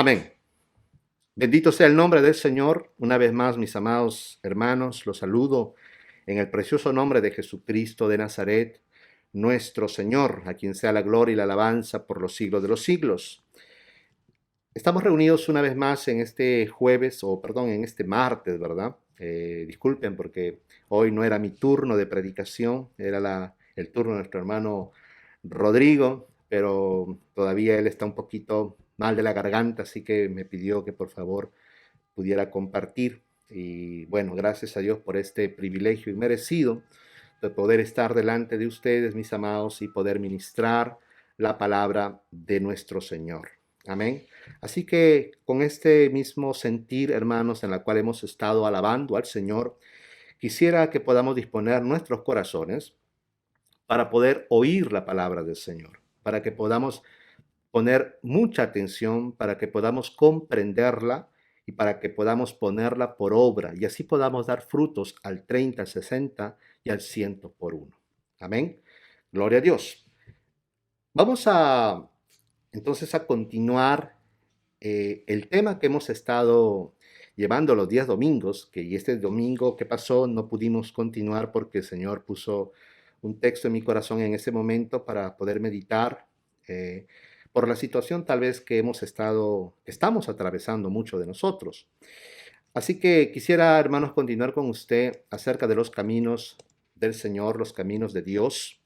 Amén. Bendito sea el nombre del Señor. Una vez más, mis amados hermanos, los saludo en el precioso nombre de Jesucristo de Nazaret, nuestro Señor, a quien sea la gloria y la alabanza por los siglos de los siglos. Estamos reunidos una vez más en este en este martes, ¿verdad? Disculpen porque hoy no era mi turno de predicación, era el turno de nuestro hermano Rodrigo, pero todavía él está un poquito mal de la garganta, así que me pidió que por favor pudiera compartir. Y bueno, gracias a Dios por este privilegio inmerecido de poder estar delante de ustedes, mis amados, y poder ministrar la palabra de nuestro Señor. Amén. Así que con este mismo sentir, hermanos, en la cual hemos estado alabando al Señor, quisiera que podamos disponer nuestros corazones para poder oír la palabra del Señor, para que podamos poner mucha atención, para que podamos comprenderla y para que podamos ponerla por obra y así podamos dar frutos al 30, al 60 y al 100 por uno. Amén. Gloria a Dios. Vamos entonces a continuar el tema que hemos estado llevando los días domingos, y este domingo que pasó no pudimos continuar porque el Señor puso un texto en mi corazón en ese momento para poder meditar por la situación tal vez que estamos atravesando mucho de nosotros. Así que quisiera, hermanos, continuar con usted acerca de los caminos del Señor, los caminos de Dios.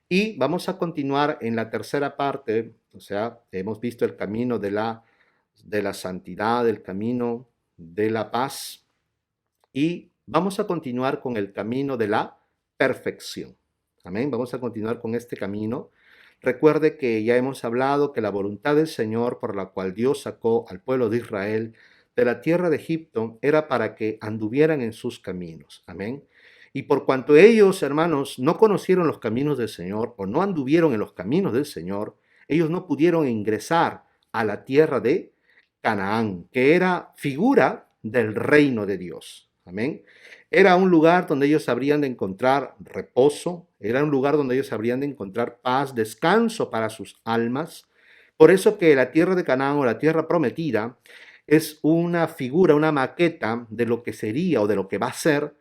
Y vamos a continuar en la tercera parte, o sea, hemos visto el camino de la santidad, el camino de la paz, y vamos a continuar con el camino de la perfección. Amén, vamos a continuar con este camino. Recuerde que ya hemos hablado que la voluntad del Señor por la cual Dios sacó al pueblo de Israel de la tierra de Egipto era para que anduvieran en sus caminos. Amén. Y por cuanto ellos, hermanos, no conocieron los caminos del Señor o no anduvieron en los caminos del Señor, ellos no pudieron ingresar a la tierra de Canaán, que era figura del reino de Dios. Amén. Era un lugar donde ellos habrían de encontrar reposo, era un lugar donde ellos habrían de encontrar paz, descanso para sus almas. Por eso que la tierra de Canaán o la tierra prometida es una figura, una maqueta de lo que sería o de lo que va a ser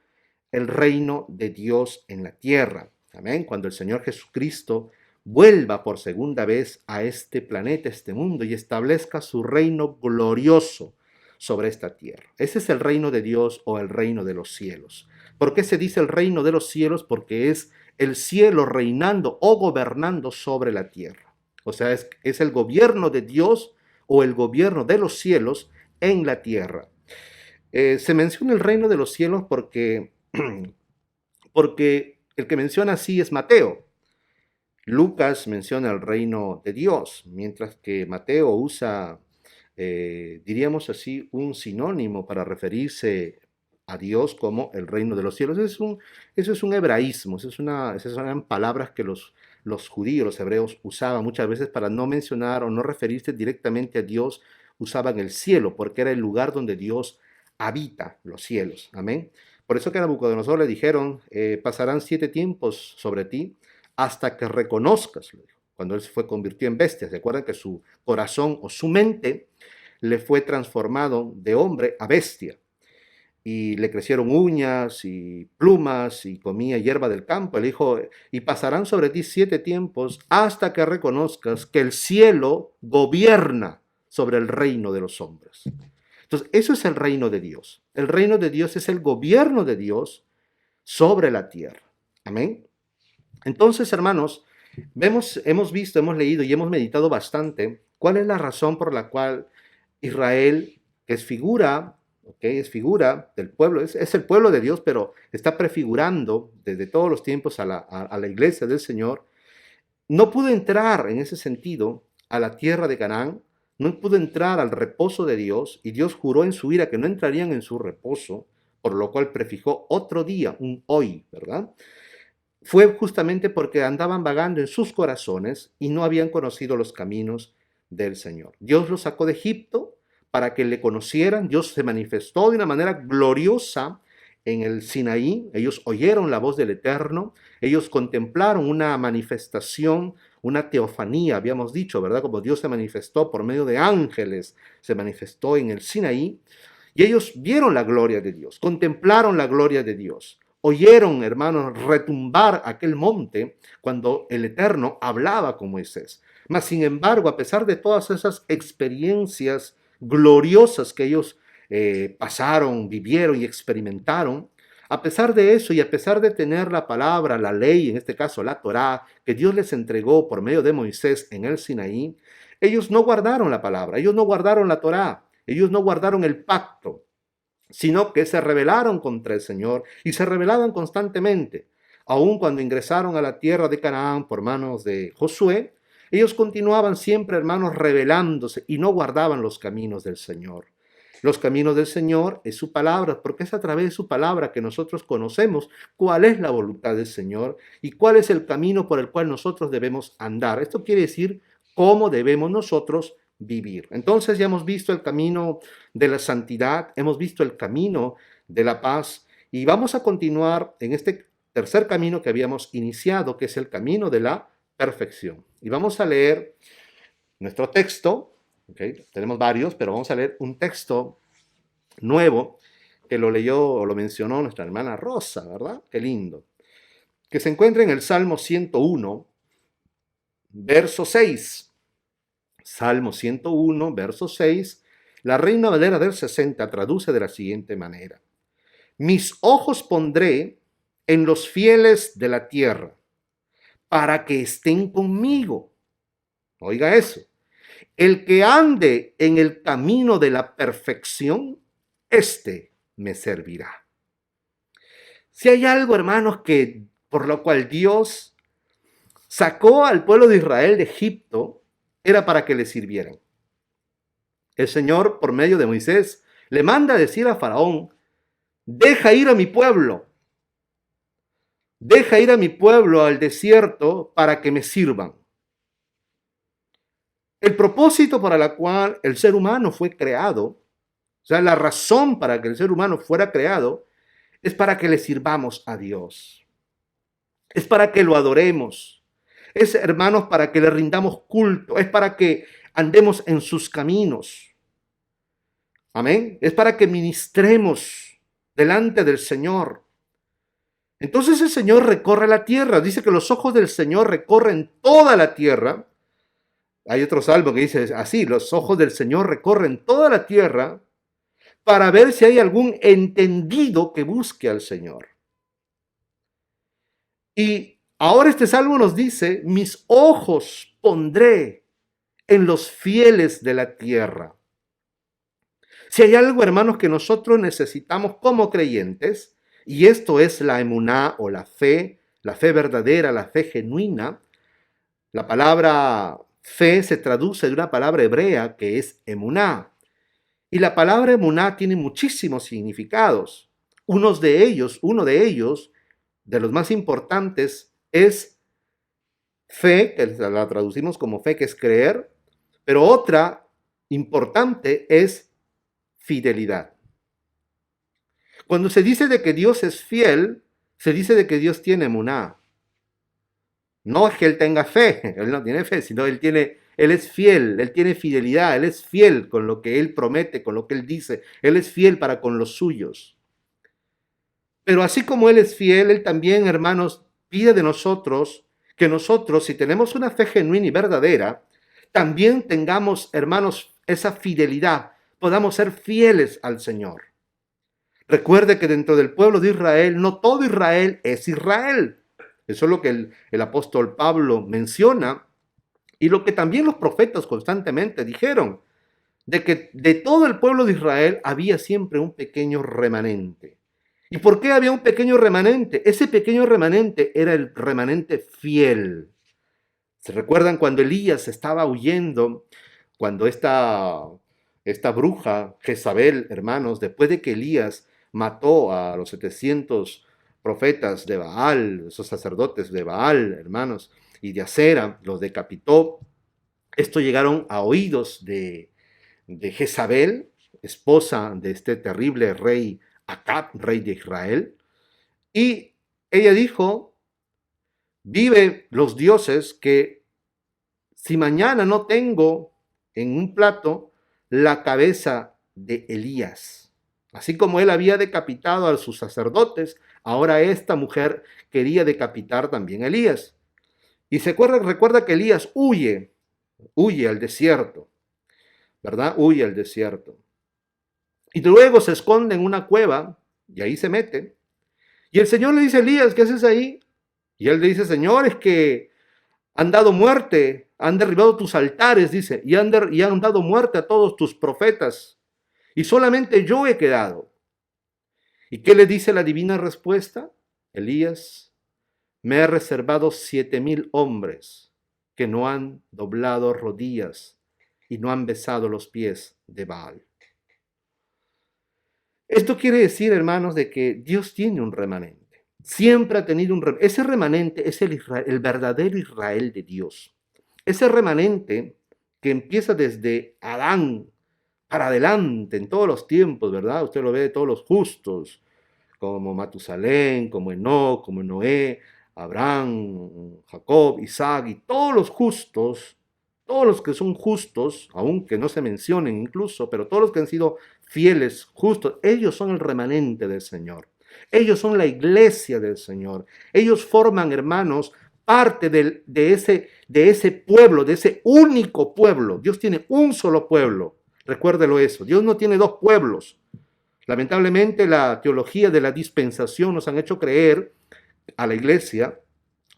el reino de Dios en la tierra. Amén. Cuando el Señor Jesucristo vuelva por segunda vez a este planeta, este mundo, y establezca su reino glorioso sobre esta tierra. Ese es el reino de Dios o el reino de los cielos. ¿Por qué se dice el reino de los cielos? Porque es el cielo reinando o gobernando sobre la tierra. O sea, es el gobierno de Dios o el gobierno de los cielos en la tierra. Se menciona el reino de los cielos porque el que menciona así es Mateo. Lucas menciona el reino de Dios, mientras que Mateo usa, diríamos así, un sinónimo para referirse a Dios como el reino de los cielos. Eso es un hebraísmo, esas eran palabras que los judíos, los hebreos usaban muchas veces para no mencionar o no referirse directamente a Dios, usaban el cielo, porque era el lugar donde Dios habita, los cielos. Amén. Por eso que a Nabucodonosor le dijeron, pasarán 7 tiempos sobre ti hasta que reconozcas, lo dijo, cuando él se convirtió en bestia. ¿Se acuerdan que su corazón o su mente le fue transformado de hombre a bestia? Y le crecieron uñas y plumas y comía hierba del campo. Él dijo, y pasarán sobre ti 7 tiempos hasta que reconozcas que el cielo gobierna sobre el reino de los hombres. Entonces, eso es el reino de Dios. El reino de Dios es el gobierno de Dios sobre la tierra. Amén. Entonces, hermanos, hemos visto, hemos leído y hemos meditado bastante cuál es la razón por la cual Israel, que es figura, es figura del pueblo, es el pueblo de Dios, pero está prefigurando desde todos los tiempos a la iglesia del Señor, no pudo entrar en ese sentido a la tierra de Canaán, no pudo entrar al reposo de Dios, y Dios juró en su ira que no entrarían en su reposo, por lo cual prefijó otro día, un hoy, ¿verdad? Fue justamente porque andaban vagando en sus corazones y no habían conocido los caminos del Señor. Dios los sacó de Egipto para que le conocieran. Dios se manifestó de una manera gloriosa en el Sinaí. Ellos oyeron la voz del Eterno, ellos contemplaron una manifestación, una teofanía, habíamos dicho, ¿verdad? Como Dios se manifestó por medio de ángeles, se manifestó en el Sinaí, y ellos vieron la gloria de Dios, contemplaron la gloria de Dios, oyeron, hermanos, retumbar aquel monte cuando el Eterno hablaba con Moisés. Mas, sin embargo, a pesar de todas esas experiencias gloriosas que ellos pasaron, vivieron y experimentaron, a pesar de eso y a pesar de tener la palabra, la ley, en este caso la Torá, que Dios les entregó por medio de Moisés en el Sinaí, ellos no guardaron la palabra, ellos no guardaron la Torá, ellos no guardaron el pacto, sino que se rebelaron contra el Señor y se rebelaban constantemente. Aun cuando ingresaron a la tierra de Canaán por manos de Josué, ellos continuaban siempre, hermanos, rebelándose y no guardaban los caminos del Señor. Los caminos del Señor es su palabra, porque es a través de su palabra que nosotros conocemos cuál es la voluntad del Señor y cuál es el camino por el cual nosotros debemos andar. Esto quiere decir cómo debemos nosotros vivir. Entonces ya hemos visto el camino de la santidad, hemos visto el camino de la paz y vamos a continuar en este tercer camino que habíamos iniciado, que es el camino de la perfección. Y vamos a leer nuestro texto. Okay. Tenemos varios, pero vamos a leer un texto nuevo que lo leyó o lo mencionó nuestra hermana Rosa, ¿verdad? Qué lindo. Que se encuentra en el Salmo 101, verso 6. Salmo 101, verso 6. La Reina Valera del 60 traduce de la siguiente manera. Mis ojos pondré en los fieles de la tierra, para que estén conmigo. Oiga eso. El que ande en el camino de la perfección, éste me servirá. Si hay algo, hermanos, que por lo cual Dios sacó al pueblo de Israel de Egipto, era para que le sirvieran. El Señor, por medio de Moisés, le manda a decir a Faraón, deja ir a mi pueblo al desierto para que me sirvan. El propósito para la cual el ser humano fue creado, o sea, la razón para que el ser humano fuera creado, es para que le sirvamos a Dios. Es para que lo adoremos. Es, hermanos, para que le rindamos culto. Es para que andemos en sus caminos. Amén. Es para que ministremos delante del Señor. Entonces el Señor recorre la tierra. Dice que los ojos del Señor recorren toda la tierra. Hay otro salmo que dice así, los ojos del Señor recorren toda la tierra para ver si hay algún entendido que busque al Señor. Y ahora este salmo nos dice, mis ojos pondré en los fieles de la tierra. Si hay algo, hermanos, que nosotros necesitamos como creyentes, y esto es la emuná o la fe verdadera, la fe genuina, la palabra fe se traduce de una palabra hebrea que es emuná. Y la palabra emuná tiene muchísimos significados. Uno de ellos, de los más importantes, es fe, que la traducimos como fe, que es creer, pero otra importante es fidelidad. Cuando se dice de que Dios es fiel, se dice de que Dios tiene emuná. No es que Él tenga fe, Él no tiene fe, sino Él es fiel, Él tiene fidelidad, Él es fiel con lo que Él promete, con lo que Él dice, Él es fiel para con los suyos. Pero así como Él es fiel, Él también, hermanos, pide de nosotros que nosotros, si tenemos una fe genuina y verdadera, también tengamos, hermanos, esa fidelidad, podamos ser fieles al Señor. Recuerde que dentro del pueblo de Israel, no todo Israel es Israel. Eso es lo que el apóstol Pablo menciona y lo que también los profetas constantemente dijeron, de que de todo el pueblo de Israel había siempre un pequeño remanente. ¿Y por qué había un pequeño remanente? Ese pequeño remanente era el remanente fiel. ¿Se recuerdan cuando Elías estaba huyendo, cuando esta bruja, Jezabel, hermanos, después de que Elías mató a los 700 profetas de Baal, esos sacerdotes de Baal, hermanos, y de Acera, los decapitó? Esto llegaron a oídos de Jezabel, esposa de este terrible rey Acab, rey de Israel, y ella dijo, vive los dioses que si mañana no tengo en un plato la cabeza de Elías? Así como él había decapitado a sus sacerdotes, ahora esta mujer quería decapitar también a Elías. Y recuerda que Elías huye al desierto, ¿verdad? Huye al desierto. Y luego se esconde en una cueva y ahí se mete. Y el Señor le dice a Elías, ¿qué haces ahí? Y él le dice, Señor, es que han dado muerte, han derribado tus altares, dice, y han dado muerte a todos tus profetas. Y solamente yo he quedado. ¿Y qué le dice la divina respuesta? Elías, me he reservado 7,000 hombres que no han doblado rodillas y no han besado los pies de Baal. Esto quiere decir, hermanos, de que Dios tiene un remanente. Siempre ha tenido un remanente. Ese remanente es el verdadero Israel de Dios. Ese remanente que empieza desde Adán para adelante, en todos los tiempos, ¿verdad? Usted lo ve de todos los justos, como Matusalén, como Enoc, como Noé, Abraham, Jacob, Isaac, y todos los justos, todos los que son justos, aunque no se mencionen incluso, pero todos los que han sido fieles, justos, ellos son el remanente del Señor. Ellos son la iglesia del Señor. Ellos forman, hermanos, parte de ese pueblo, de ese único pueblo. Dios tiene un solo pueblo. Recuérdelo eso. Dios no tiene dos pueblos. Lamentablemente la teología de la dispensación nos han hecho creer a la iglesia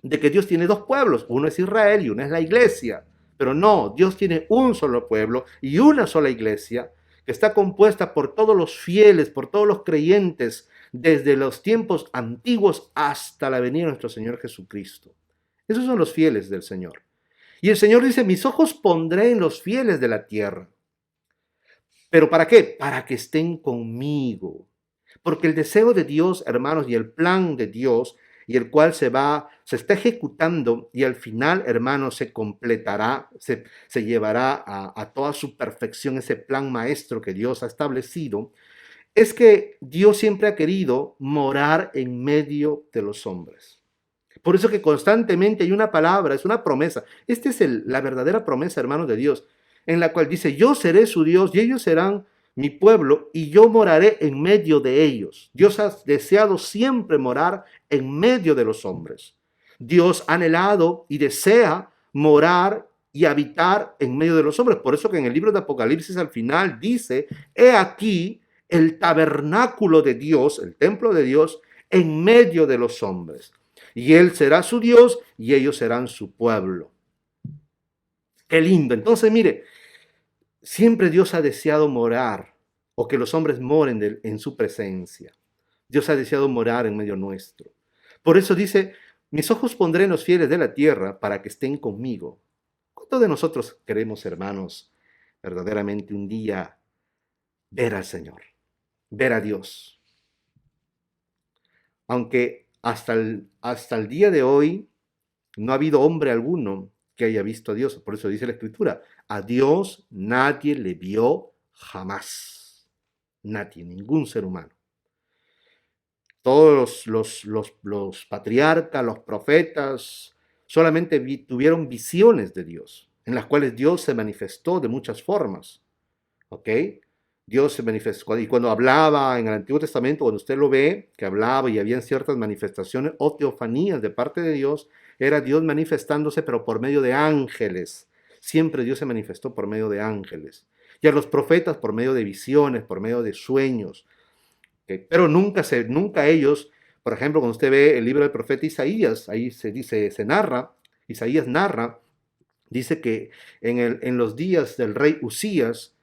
de que Dios tiene dos pueblos. Uno es Israel y uno es la iglesia. Pero no, Dios tiene un solo pueblo y una sola iglesia que está compuesta por todos los fieles, por todos los creyentes, desde los tiempos antiguos hasta la venida de nuestro Señor Jesucristo. Esos son los fieles del Señor. Y el Señor dice, mis ojos pondré en los fieles de la tierra. ¿Pero para qué? Para que estén conmigo. Porque el deseo de Dios, hermanos, y el plan de Dios, y el cual se está ejecutando, y al final, hermanos, se completará, se llevará a toda su perfección ese plan maestro que Dios ha establecido, es que Dios siempre ha querido morar en medio de los hombres. Por eso que constantemente hay una palabra, es una promesa. Esta es la verdadera promesa, hermanos, de Dios, en la cual dice, yo seré su Dios y ellos serán mi pueblo y yo moraré en medio de ellos. Dios ha deseado siempre morar en medio de los hombres. Dios ha anhelado y desea morar y habitar en medio de los hombres. Por eso que en el libro de Apocalipsis al final dice, he aquí el tabernáculo de Dios, el templo de Dios, en medio de los hombres. Y Él será su Dios y ellos serán su pueblo. Qué lindo. Entonces, mire, siempre Dios ha deseado morar o que los hombres moren en su presencia. Dios ha deseado morar en medio nuestro. Por eso dice, mis ojos pondré en los fieles de la tierra para que estén conmigo. ¿Cuántos de nosotros queremos, hermanos, verdaderamente un día ver al Señor, ver a Dios? Aunque hasta el día de hoy no ha habido hombre alguno que haya visto a Dios. Por eso dice la Escritura, a Dios nadie le vio jamás. Nadie, ningún ser humano. Todos los patriarcas, los profetas, solamente tuvieron visiones de Dios, en las cuales Dios se manifestó de muchas formas. ¿Ok? Dios se manifestó, y cuando hablaba en el Antiguo Testamento, cuando usted lo ve, que hablaba y habían ciertas manifestaciones o teofanías de parte de Dios, era Dios manifestándose, pero por medio de ángeles. Siempre Dios se manifestó por medio de ángeles. Y a los profetas por medio de visiones, por medio de sueños. ¿Okay? Pero nunca ellos, por ejemplo, cuando usted ve el libro del profeta Isaías, ahí Isaías narra, dice que en los días del rey Usías,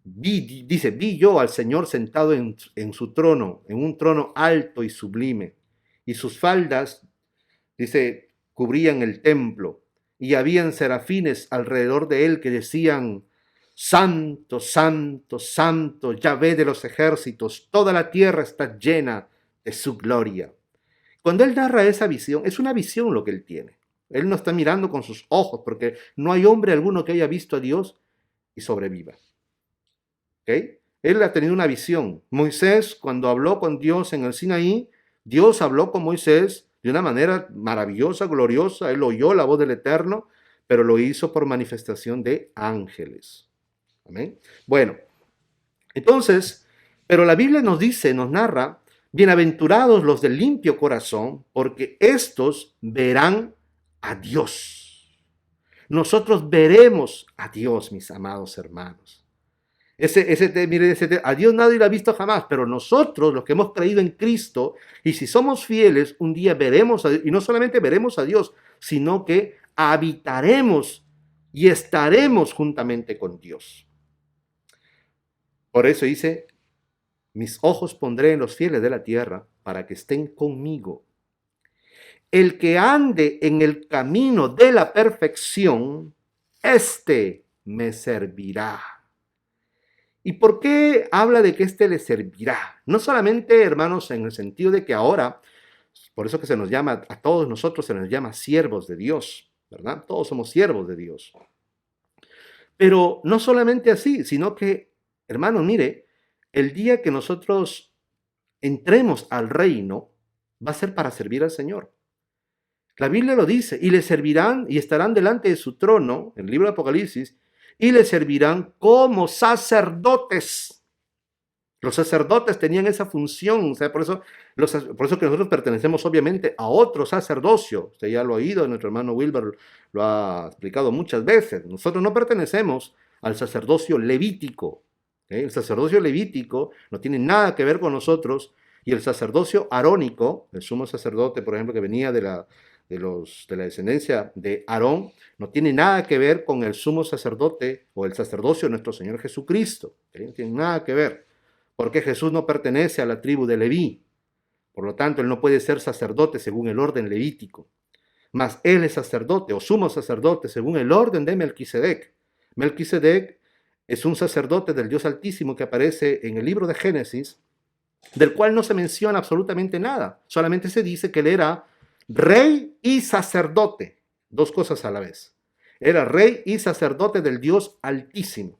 vi yo al Señor sentado en su trono, en un trono alto y sublime, y sus faldas, dice, cubrían el templo, y habían serafines alrededor de él que decían, santo, santo, santo, Yahvé de los ejércitos, toda la tierra está llena de su gloria. Cuando él narra esa visión, es una visión lo que él tiene. Él no está mirando con sus ojos, porque no hay hombre alguno que haya visto a Dios y sobreviva. ¿Okay? Él ha tenido una visión. Moisés, cuando habló con Dios en el Sinaí, Dios habló con Moisés de una manera maravillosa, gloriosa. Él oyó la voz del Eterno, pero lo hizo por manifestación de ángeles. Amén. Bueno, entonces, pero la Biblia nos dice, nos narra, bienaventurados los de limpio corazón, porque estos verán a Dios. Nosotros veremos a Dios, mis amados hermanos. A Dios nadie lo ha visto jamás, pero nosotros, los que hemos creído en Cristo, y si somos fieles, un día veremos a Dios, y no solamente veremos a Dios, sino que habitaremos y estaremos juntamente con Dios. Por eso dice, mis ojos pondré en los fieles de la tierra para que estén conmigo. El que ande en el camino de la perfección, éste me servirá. ¿Y por qué habla de que éste le servirá? No solamente, hermanos, en el sentido de que ahora, por eso que se nos llama, a todos nosotros se nos llama siervos de Dios, ¿verdad? Todos somos siervos de Dios. Pero no solamente así, sino que, hermano, mire, el día que nosotros entremos al reino, va a ser para servir al Señor. La Biblia lo dice, y le servirán y estarán delante de su trono, en el libro de Apocalipsis, y le servirán como sacerdotes. Los sacerdotes tenían esa función, o sea, por eso que nosotros pertenecemos obviamente a otro sacerdocio. Usted ya lo ha oído, nuestro hermano Wilber lo ha explicado muchas veces. Nosotros no pertenecemos al sacerdocio levítico. El sacerdocio levítico no tiene nada que ver con nosotros, y el sacerdocio arónico, el sumo sacerdote, por ejemplo, que venía de la descendencia de Aarón, no tiene nada que ver con el sumo sacerdote o el sacerdocio de nuestro Señor Jesucristo. No tiene nada que ver, porque Jesús no pertenece a la tribu de Leví. Por lo tanto, él no puede ser sacerdote según el orden levítico. Mas él es sacerdote o sumo sacerdote según el orden de Melquisedec. Melquisedec es un sacerdote del Dios Altísimo que aparece en el libro de Génesis, del cual no se menciona absolutamente nada. Solamente se dice que él era rey y sacerdote. Dos cosas a la vez. Era rey y sacerdote del Dios Altísimo.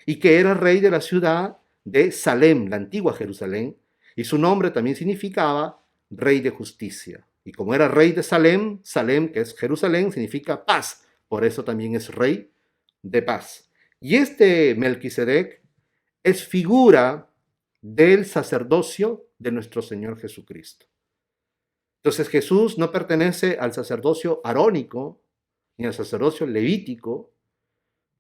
Y que era rey de la ciudad de Salem, la antigua Jerusalén. Y su nombre también significaba rey de justicia. Y como era rey de Salem, Salem, que es Jerusalén, significa paz. Por eso también es rey de paz. Y este Melquisedec es figura del sacerdocio de nuestro Señor Jesucristo. Entonces Jesús no pertenece al sacerdocio arónico ni al sacerdocio levítico,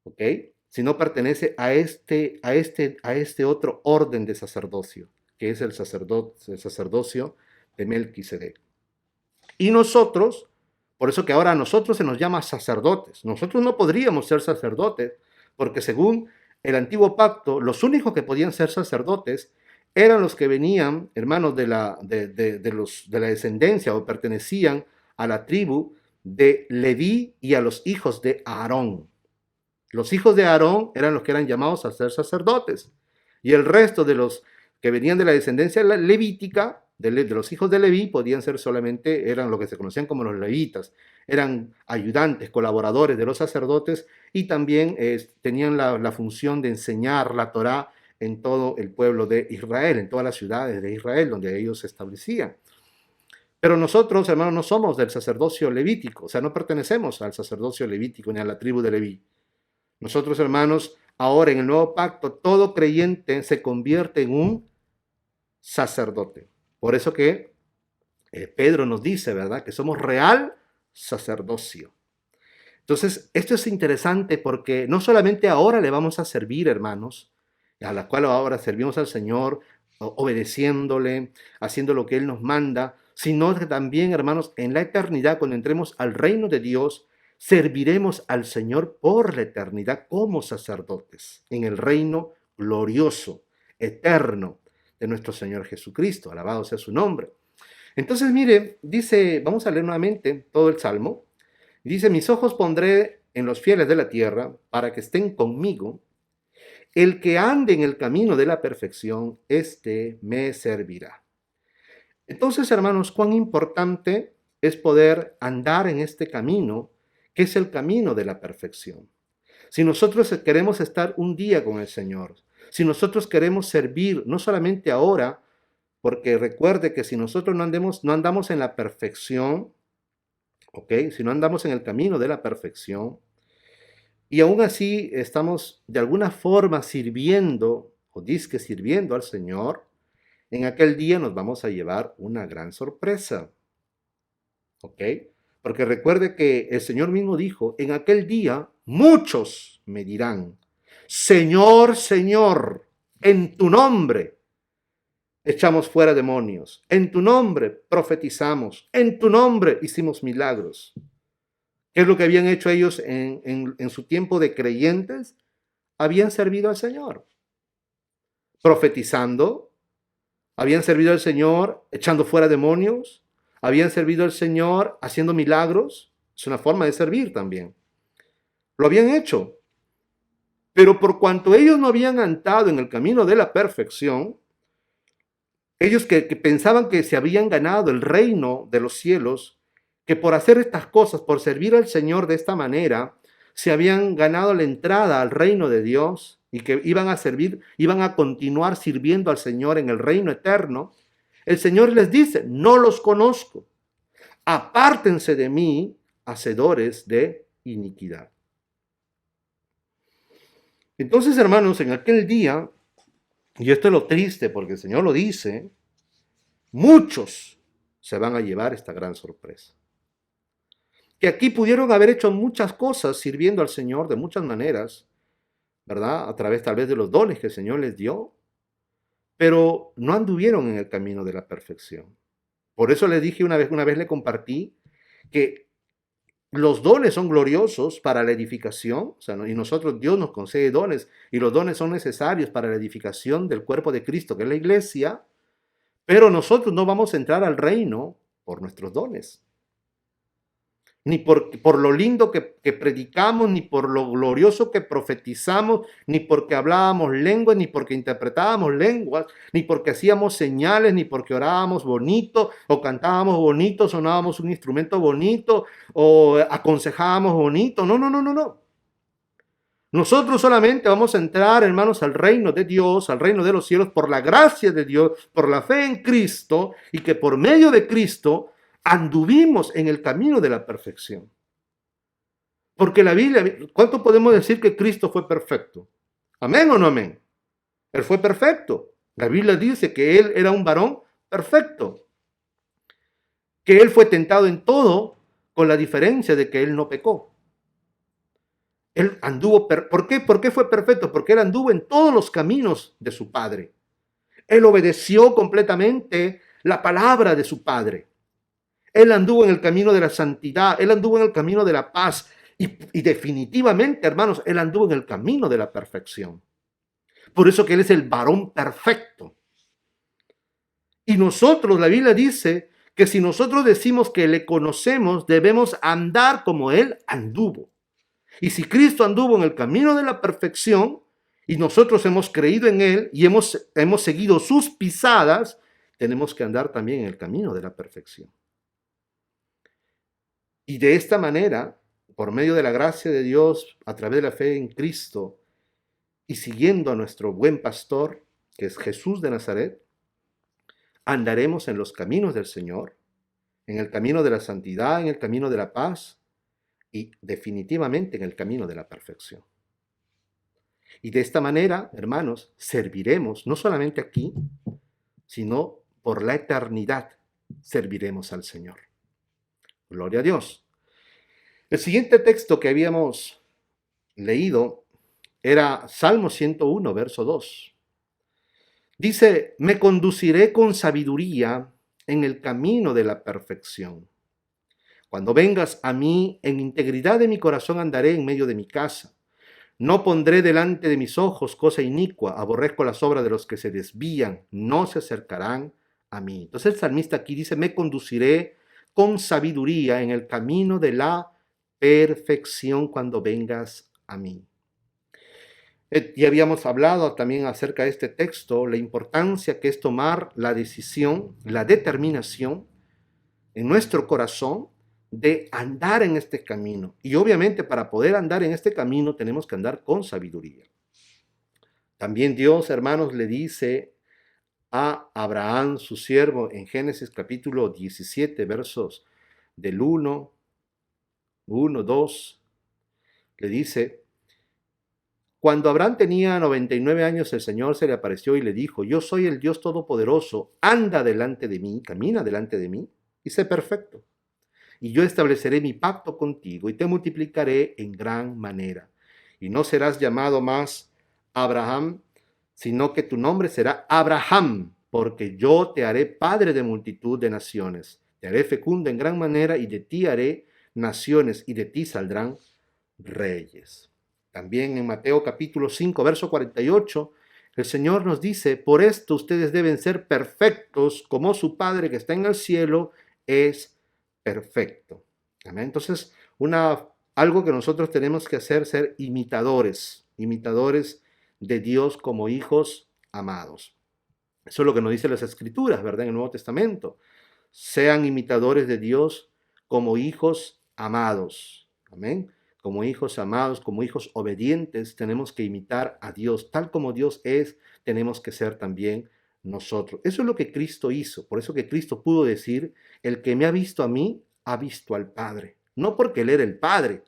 ¿ok? Sino pertenece a este otro orden de sacerdocio, que es el sacerdocio de Melquisedec. Y nosotros, por eso que ahora a nosotros se nos llama sacerdotes. Nosotros no podríamos ser sacerdotes, porque según el antiguo pacto, los únicos que podían ser sacerdotes eran los que venían, hermanos, de la descendencia o pertenecían a la tribu de Leví y a los hijos de Aarón. Los hijos de Aarón eran los que eran llamados a ser sacerdotes. Y el resto de los que venían de la descendencia levítica, de los hijos de Leví, podían ser solamente, eran lo que se conocían como los levitas. Eran ayudantes, colaboradores de los sacerdotes, y también tenían la función de enseñar la Torá en todo el pueblo de Israel, en todas las ciudades de Israel donde ellos se establecían. Pero nosotros, hermanos, no somos del sacerdocio levítico, o sea, no pertenecemos al sacerdocio levítico ni a la tribu de Leví. Nosotros, hermanos, ahora en el nuevo pacto, todo creyente se convierte en un sacerdote. Por eso que Pedro nos dice, ¿verdad?, que somos real sacerdocio. Entonces, esto es interesante porque no solamente ahora le vamos a servir, hermanos, a la cual ahora servimos al Señor, obedeciéndole, haciendo lo que Él nos manda, sino que también, hermanos, en la eternidad, cuando entremos al reino de Dios, serviremos al Señor por la eternidad como sacerdotes, en el reino glorioso, eterno de nuestro Señor Jesucristo. Alabado sea su nombre. Entonces, mire, dice, vamos a leer nuevamente todo el Salmo. Dice, mis ojos pondré en los fieles de la tierra para que estén conmigo. El que ande en el camino de la perfección, éste me servirá. Entonces, hermanos, cuán importante es poder andar en este camino, que es el camino de la perfección. Si nosotros queremos estar un día con el Señor, si nosotros queremos servir, no solamente ahora, porque recuerde que si nosotros no andamos en la perfección, ¿ok? Si no andamos en el camino de la perfección, y aún así estamos de alguna forma sirviendo, o disque sirviendo al Señor, en aquel día nos vamos a llevar una gran sorpresa, ¿ok? Porque recuerde que el Señor mismo dijo, en aquel día muchos me dirán, Señor, Señor, en tu nombre echamos fuera demonios, en tu nombre profetizamos, en tu nombre hicimos milagros. ¿Qué es lo que habían hecho ellos en su tiempo de creyentes? Habían servido al Señor, profetizando, habían servido al Señor echando fuera demonios, habían servido al Señor haciendo milagros. Es una forma de servir también. Lo habían hecho. Pero por cuanto ellos no habían andado en el camino de la perfección, ellos que pensaban que se habían ganado el reino de los cielos, que por hacer estas cosas, por servir al Señor de esta manera, se habían ganado la entrada al reino de Dios y que iban a servir, iban a continuar sirviendo al Señor en el reino eterno, el Señor les dice, no los conozco, apártense de mí, hacedores de iniquidad. Entonces, hermanos, en aquel día, y esto es lo triste porque el Señor lo dice, muchos se van a llevar esta gran sorpresa. Que aquí pudieron haber hecho muchas cosas sirviendo al Señor de muchas maneras, ¿verdad? A través tal vez de los dones que el Señor les dio, pero no anduvieron en el camino de la perfección. Por eso le dije una vez le compartí que los dones son gloriosos para la edificación, o sea, y nosotros, Dios nos concede dones, y los dones son necesarios para la edificación del cuerpo de Cristo, que es la iglesia, pero nosotros no vamos a entrar al reino por nuestros dones, ni por lo lindo que predicamos, ni por lo glorioso que profetizamos, ni porque hablábamos lenguas, ni porque interpretábamos lenguas, ni porque hacíamos señales, ni porque orábamos bonito, o cantábamos bonito, sonábamos un instrumento bonito, o aconsejábamos bonito. No, no, no, no, no. Nosotros solamente vamos a entrar, hermanos, al reino de Dios, al reino de los cielos, por la gracia de Dios, por la fe en Cristo, y que por medio de Cristo anduvimos en el camino de la perfección. Porque la Biblia, ¿cuánto podemos decir que Cristo fue perfecto? ¿Amén o no amén? Él fue perfecto. La Biblia dice que Él era un varón perfecto. Que Él fue tentado en todo, con la diferencia de que Él no pecó. Él anduvo, ¿por qué? ¿Por qué fue perfecto? Porque Él anduvo en todos los caminos de su Padre. Él obedeció completamente la palabra de su Padre. Él anduvo en el camino de la santidad, Él anduvo en el camino de la paz y definitivamente, hermanos, Él anduvo en el camino de la perfección. Por eso que Él es el varón perfecto. Y nosotros, la Biblia dice que si nosotros decimos que le conocemos, debemos andar como Él anduvo. Y si Cristo anduvo en el camino de la perfección y nosotros hemos creído en Él y hemos seguido sus pisadas, tenemos que andar también en el camino de la perfección. Y de esta manera, por medio de la gracia de Dios, a través de la fe en Cristo y siguiendo a nuestro buen pastor, que es Jesús de Nazaret, andaremos en los caminos del Señor, en el camino de la santidad, en el camino de la paz y definitivamente en el camino de la perfección. Y de esta manera, hermanos, serviremos no solamente aquí, sino por la eternidad serviremos al Señor. Gloria a Dios. El siguiente texto que habíamos leído era Salmo 101, verso 2. Dice, me conduciré con sabiduría en el camino de la perfección. Cuando vengas a mí, en integridad de mi corazón andaré en medio de mi casa. No pondré delante de mis ojos cosa inicua, aborrezco las obras de los que se desvían, no se acercarán a mí. Entonces el salmista aquí dice, me conduciré con sabiduría en el camino de la perfección cuando vengas a mí. Ya habíamos hablado también acerca de este texto, la importancia que es tomar la decisión, la determinación en nuestro corazón de andar en este camino. Y obviamente para poder andar en este camino tenemos que andar con sabiduría. También Dios, hermanos, le dice a Abraham, su siervo, en Génesis capítulo 17, versos del 1 1, 2, le dice: cuando Abraham tenía 99 años, el Señor se le apareció y le dijo: yo soy el Dios Todopoderoso, anda delante de mí, camina delante de mí y sé perfecto. Y yo estableceré mi pacto contigo y te multiplicaré en gran manera. Y no serás llamado más Abraham, sino que tu nombre será Abraham, porque yo te haré padre de multitud de naciones. Te haré fecundo en gran manera y de ti haré naciones y de ti saldrán reyes. También en Mateo capítulo 5, verso 48, el Señor nos dice: por esto ustedes deben ser perfectos como su Padre que está en el cielo es perfecto. Amén. Entonces, algo que nosotros tenemos que hacer, ser imitadores de Dios como hijos amados. Eso es lo que nos dice las Escrituras, ¿verdad? En el Nuevo Testamento. Sean imitadores de Dios como hijos amados. Amén. Como hijos amados, como hijos obedientes, tenemos que imitar a Dios. Tal como Dios es, tenemos que ser también nosotros. Eso es lo que Cristo hizo. Por eso que Cristo pudo decir: el que me ha visto a mí, ha visto al Padre. No porque Él era el Padre,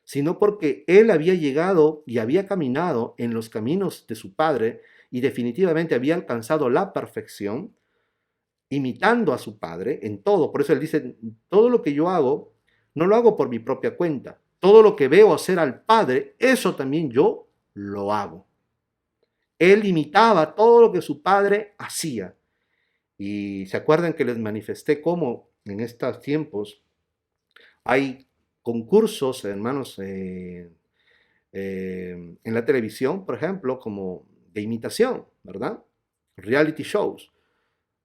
sino porque Él había llegado y había caminado en los caminos de su Padre y definitivamente había alcanzado la perfección, imitando a su Padre en todo. Por eso Él dice: todo lo que yo hago, no lo hago por mi propia cuenta. Todo lo que veo hacer al Padre, eso también yo lo hago. Él imitaba todo lo que su Padre hacía. Y se acuerdan que les manifesté cómo en estos tiempos hay concursos, hermanos, en la televisión, por ejemplo, como de imitación, ¿verdad? Reality shows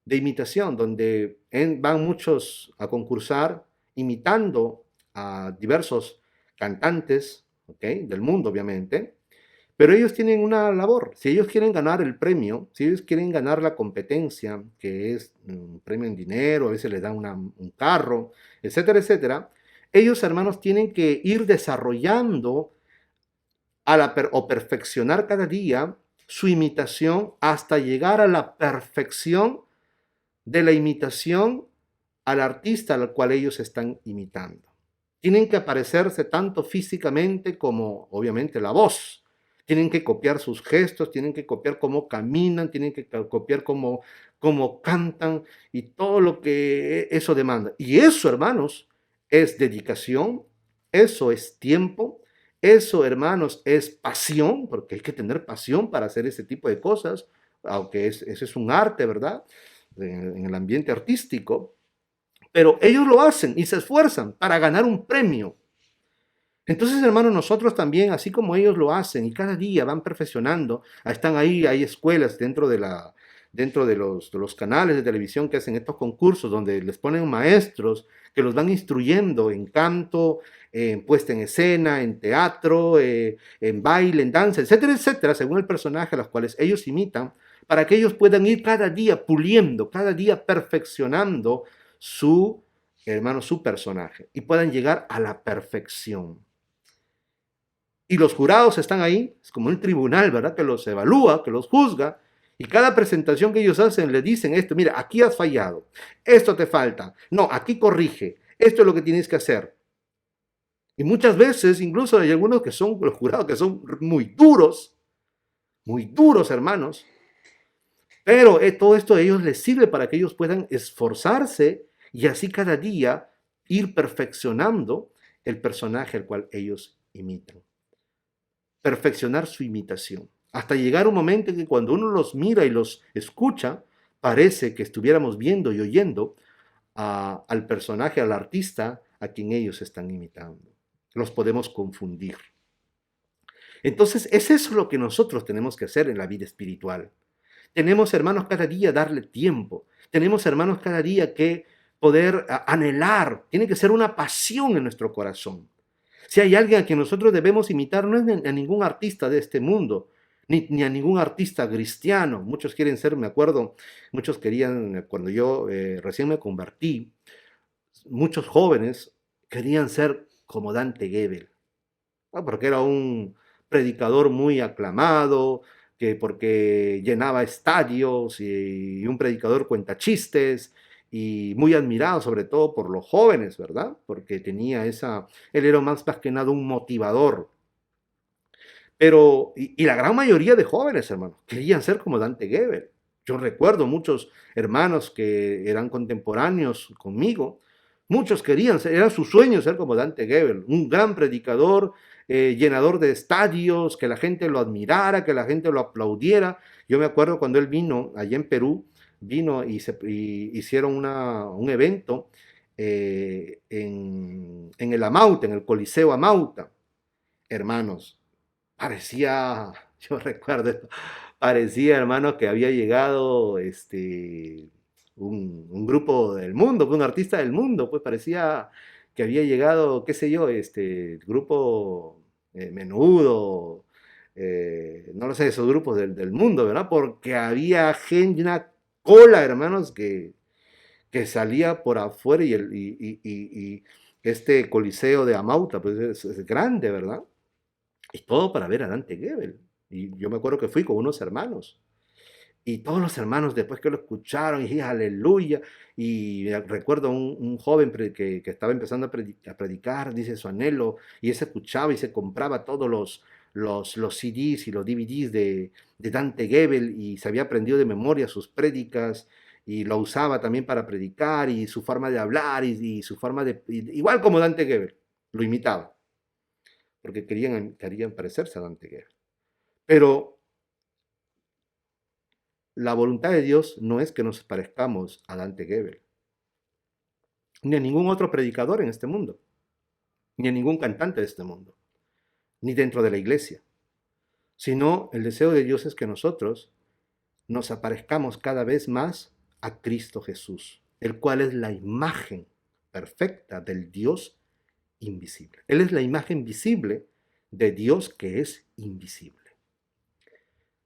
de imitación, donde van muchos a concursar imitando a diversos cantantes, ¿okay?, del mundo, obviamente, pero ellos tienen una labor. Si ellos quieren ganar el premio, si ellos quieren ganar la competencia, que es un premio en dinero, a veces les dan un carro, etcétera, etcétera, ellos, hermanos, tienen que ir desarrollando o perfeccionar cada día su imitación hasta llegar a la perfección de la imitación al artista al cual ellos están imitando. Tienen que parecerse tanto físicamente como, obviamente, la voz. Tienen que copiar sus gestos, tienen que copiar cómo caminan, tienen que copiar cómo cantan y todo lo que eso demanda. Y eso, hermanos, es dedicación, eso es tiempo, eso, hermanos, es pasión, porque hay que tener pasión para hacer ese tipo de cosas, aunque ese es un arte, ¿verdad?, en el ambiente artístico, pero ellos lo hacen y se esfuerzan para ganar un premio. Entonces, hermanos, nosotros también, así como ellos lo hacen y cada día van perfeccionando, están ahí, hay escuelas dentro de los canales de televisión que hacen estos concursos, donde les ponen maestros que los van instruyendo en canto, en puesta en escena, en teatro, en baile, en danza, etcétera, etcétera, según el personaje a los cuales ellos imitan, para que ellos puedan ir cada día puliendo, cada día perfeccionando su personaje y puedan llegar a la perfección. Y los jurados están ahí, es como un tribunal, ¿verdad?, que los evalúa, que los juzga, y cada presentación que ellos hacen le dicen esto: mira, aquí has fallado, esto te falta, no, aquí corrige, esto es lo que tienes que hacer. Y muchas veces, incluso hay algunos que son, los jurados, que son muy duros, hermanos, pero todo esto a ellos les sirve para que ellos puedan esforzarse y así cada día ir perfeccionando el personaje al cual ellos imitan. Perfeccionar su imitación, hasta llegar un momento en que cuando uno los mira y los escucha, parece que estuviéramos viendo y oyendo al personaje, al artista a quien ellos están imitando. Los podemos confundir. Entonces, es eso lo que nosotros tenemos que hacer en la vida espiritual. Tenemos, hermanos, cada día darle tiempo. Tenemos, hermanos, cada día que poder anhelar. Tiene que ser una pasión en nuestro corazón. Si hay alguien a quien nosotros debemos imitar, no es a ningún artista de este mundo, ni a ningún artista cristiano. Muchos quieren ser, me acuerdo, muchos querían, cuando yo recién me convertí, muchos jóvenes querían ser como Dante Gebel, ¿no?, porque era un predicador muy aclamado, que porque llenaba estadios y un predicador cuenta chistes y muy admirado sobre todo por los jóvenes, ¿verdad? Porque tenía él era más que nada un motivador. Pero, y la gran mayoría de jóvenes, hermano, querían ser como Dante Gebel. Yo recuerdo muchos hermanos que eran contemporáneos conmigo, muchos querían ser, era su sueño ser como Dante Gebel, un gran predicador, llenador de estadios, que la gente lo admirara, que la gente lo aplaudiera. Yo me acuerdo cuando él vino allá en Perú, vino y hicieron un evento en el Amauta, en el Coliseo Amauta. Hermanos, parecía, yo recuerdo esto, parecía, hermano, que había llegado un grupo del mundo, un artista del mundo, pues parecía que había llegado, qué sé yo, grupo Menudo, no lo sé, esos grupos del mundo, ¿verdad? Porque había gente, una cola, hermanos, que salía por afuera y este coliseo de Amauta, pues es grande, ¿verdad? Y todo para ver a Dante Gebel. Y yo me acuerdo que fui con unos hermanos. Y todos los hermanos, después que lo escucharon, y dije, aleluya. Y recuerdo un joven que estaba empezando a predicar, dice su anhelo, y él se escuchaba y se compraba todos los CDs y los DVDs de Dante Gebel, y se había aprendido de memoria sus prédicas, y lo usaba también para predicar, y su forma de hablar, y su forma igual como Dante Gebel, lo imitaba porque querían parecerse a Dante Gebel. Pero la voluntad de Dios no es que nos parezcamos a Dante Gebel, ni a ningún otro predicador en este mundo, ni a ningún cantante de este mundo, ni dentro de la iglesia, sino el deseo de Dios es que nosotros nos aparezcamos cada vez más a Cristo Jesús, el cual es la imagen perfecta del Dios invisible. Él es la imagen visible de Dios que es invisible.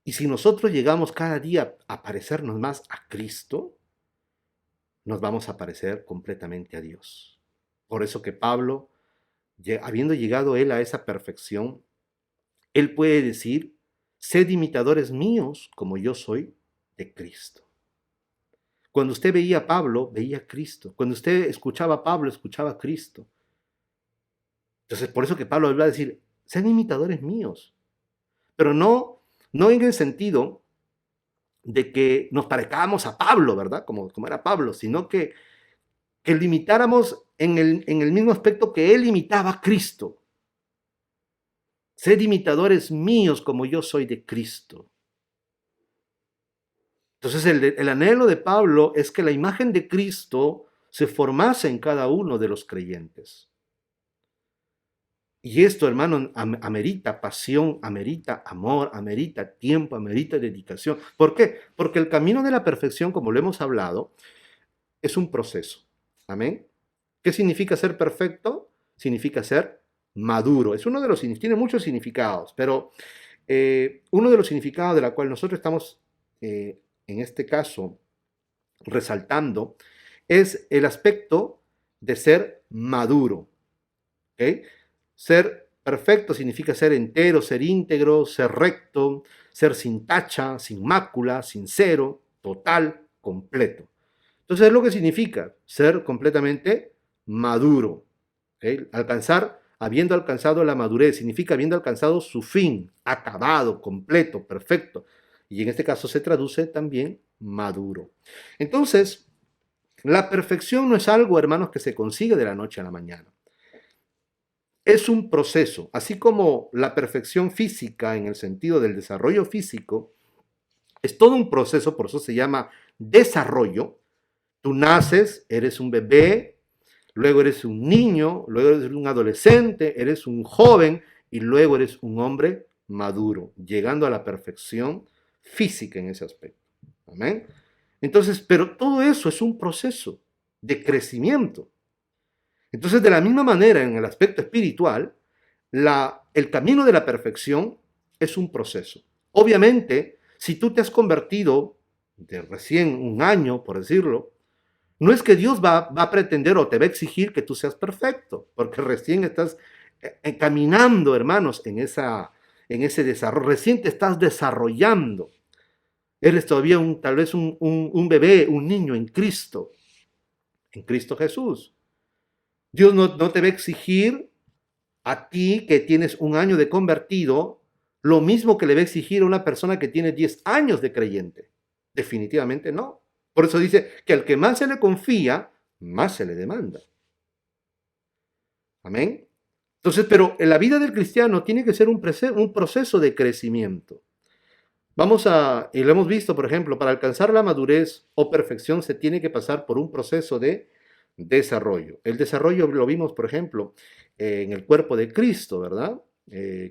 Y si nosotros llegamos cada día a parecernos más a Cristo, nos vamos a parecer completamente a Dios. Por eso que Pablo, habiendo llegado él a esa perfección, él puede decir, sed imitadores míos como yo soy de Cristo. Cuando usted veía a Pablo, veía a Cristo. Cuando usted escuchaba a Pablo, escuchaba a Cristo. Entonces, por eso que Pablo va a decir, sean imitadores míos. Pero no en el sentido de que nos parezcamos a Pablo, ¿verdad? Como era Pablo, sino que limitáramos en el mismo aspecto que él imitaba a Cristo. Sed imitadores míos como yo soy de Cristo. Entonces el anhelo de Pablo es que la imagen de Cristo se formase en cada uno de los creyentes. Y esto, hermano, amerita pasión, amerita amor, amerita tiempo, amerita dedicación. ¿Por qué? Porque el camino de la perfección, como lo hemos hablado, es un proceso. Amén. ¿Qué significa ser perfecto? Significa ser maduro. Es uno de los, tiene muchos significados, pero uno de los significados de la cual nosotros estamos, en este caso, resaltando, es el aspecto de ser maduro. ¿Okay? Ser perfecto significa ser entero, ser íntegro, ser recto, ser sin tacha, sin mácula, sincero, total, completo. Entonces es lo que significa ser completamente maduro. ¿Okay? Habiendo alcanzado la madurez, significa habiendo alcanzado su fin, acabado, completo, perfecto. Y en este caso se traduce también maduro. Entonces, la perfección no es algo, hermanos, que se consigue de la noche a la mañana. Es un proceso, así como la perfección física en el sentido del desarrollo físico, es todo un proceso, por eso se llama desarrollo. Tú naces, eres un bebé, luego eres un niño, luego eres un adolescente, eres un joven y luego eres un hombre maduro, llegando a la perfección física en ese aspecto. Amén. Entonces, pero todo eso es un proceso de crecimiento. Entonces, de la misma manera, en el aspecto espiritual, el camino de la perfección es un proceso. Obviamente, si tú te has convertido de recién un año, por decirlo, no es que Dios va a pretender o te va a exigir que tú seas perfecto, porque recién estás caminando, hermanos, en ese desarrollo, recién te estás desarrollando. Eres todavía tal vez un bebé, un niño en Cristo. en Cristo Jesús. Dios no te va a exigir a ti que tienes un año de convertido lo mismo que le va a exigir a una persona que tiene 10 años de creyente. Definitivamente no. Por eso dice que al que más se le confía, más se le demanda. Amén. Entonces, pero en la vida del cristiano tiene que ser un proceso de crecimiento. Y lo hemos visto, por ejemplo, para alcanzar la madurez o perfección se tiene que pasar por un proceso de desarrollo. El desarrollo lo vimos, por ejemplo, en el cuerpo de Cristo, ¿verdad?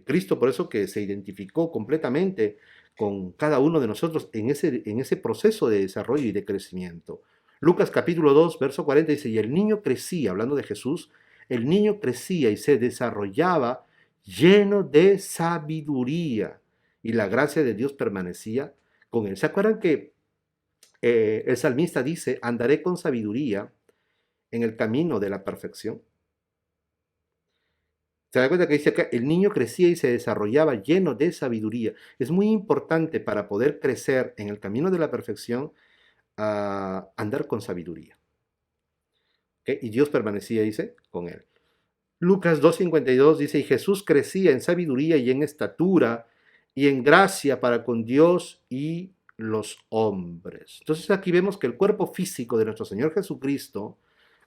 Cristo por eso que se identificó completamente con cada uno de nosotros en ese proceso de desarrollo y de crecimiento. Lucas capítulo 2, verso 40 dice, y el niño crecía, hablando de Jesús, el niño crecía y se desarrollaba lleno de sabiduría y la gracia de Dios permanecía con él. ¿Se acuerdan que el salmista dice, andaré con sabiduría en el camino de la perfección? Se da cuenta que dice acá, el niño crecía y se desarrollaba lleno de sabiduría. Es muy importante para poder crecer en el camino de la perfección, andar con sabiduría. ¿Okay? Y Dios permanecía, dice, con él. Lucas 2:52 dice, y Jesús crecía en sabiduría y en estatura y en gracia para con Dios y los hombres. Entonces aquí vemos que el cuerpo físico de nuestro Señor Jesucristo